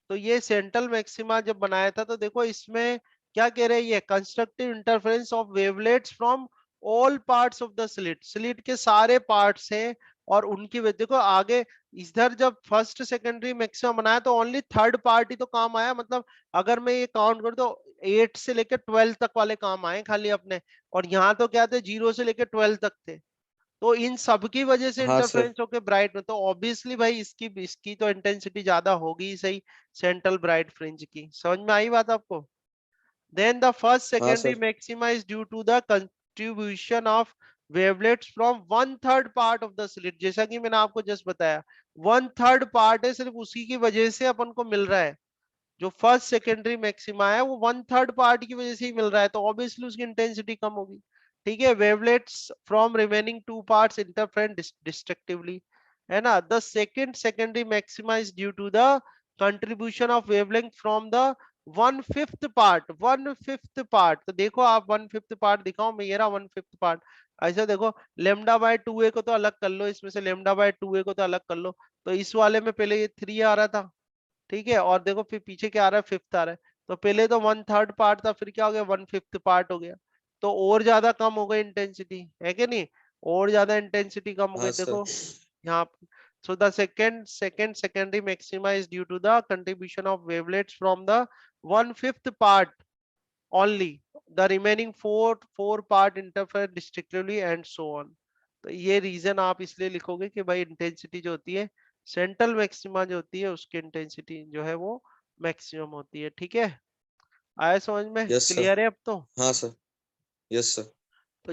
तो ये सेंट्रल मैक्सिमा जब बनाया था तो देखो इसमें क्या कह रहे हैं, ये constructive interference of wavelets from all parts of the slit, slit के सारे पार्ट्स हैं, और उनकी वजह देखो आगे, इधर जब फर्स्ट सेकेंडरी मैक्सिमा बनाया तो ओनली थर्ड पार्ट ही तो काम आया, मतलब अगर मैं ये काउंट करूँ तो 8 से लेकर 12 तक वाले काम आए खाली अपने, और यहाँ तो क्या थे, 0 से लेकर 12 तक थे। तो इन सब की वजह से हाँ सर। इंटरफेरेंस होके ब्राइट में, तो ऑब्वियसली भाई इसकी इसकी तो इंटेंसिटी ज्यादा होगी ही सही, सेंट्रल ब्राइट फ्रिंज की। समझ में आई बात आपको? देन द फर्स्ट हाँ secondary sir. Maxima is due to the contribution of wavelets from 1/3 part of the slit, जैसा कि मैंने आपको जस्ट बताया, 1/3 पार्ट है, सिर्फ उसी की वजह से अपन को मिल रहा है। जो फर्स्ट सेकेंडरी मैक्सिमा है वो 1/3 पार्ट की वजह से ही मिल रहा है, तो ऑब्वियसली उसकी इंटेंसिटी कम होगी, ठीक है। Wavelets from remaining 2 parts interfere destructively, है ना। The second secondary maxima is due to the contribution of wavelength from the 1/5 part, 1/5 part, तो देखो आप 1/5 पार्ट दिखाओ, मैं ये रहा 1/5 पार्ट। ऐसा देखो, λ/2a को तो अलग कर लो, इसमें से λ/2a को तो अलग कर लो, तो इस वाले में पहले ये 3 आ रहा था, ठीक है, और देखो फिर पीछे क्या आ रहा है, फिफ्थ आ रहा है, तो पहले तो 1/3 पार्ट था, फिर क्या हो गया, 1/5 पार्ट हो गया, तो और ज्यादा कम हो गई इंटेंसिटी, है कि नहीं, और ज्यादा इंटेंसिटी कम हो गई, हाँ सर। देखो यहाँ। So the second secondary maxima is due to the contribution of wavelets from the 1/5 part only, the remaining four part interfere distinctively and so on। तो ये रीजन आप इसलिए लिखोगे कि भाई इंटेंसिटी जो होती है, सेंट्रल मैक्सिमा जो होती है उसकी इंटेंसिटी जो है वो मैक्सिमम होती है। ठीक है, आया समझ में? Yes sir. क्लियर है अब तो? हाँ सर। Yes sir.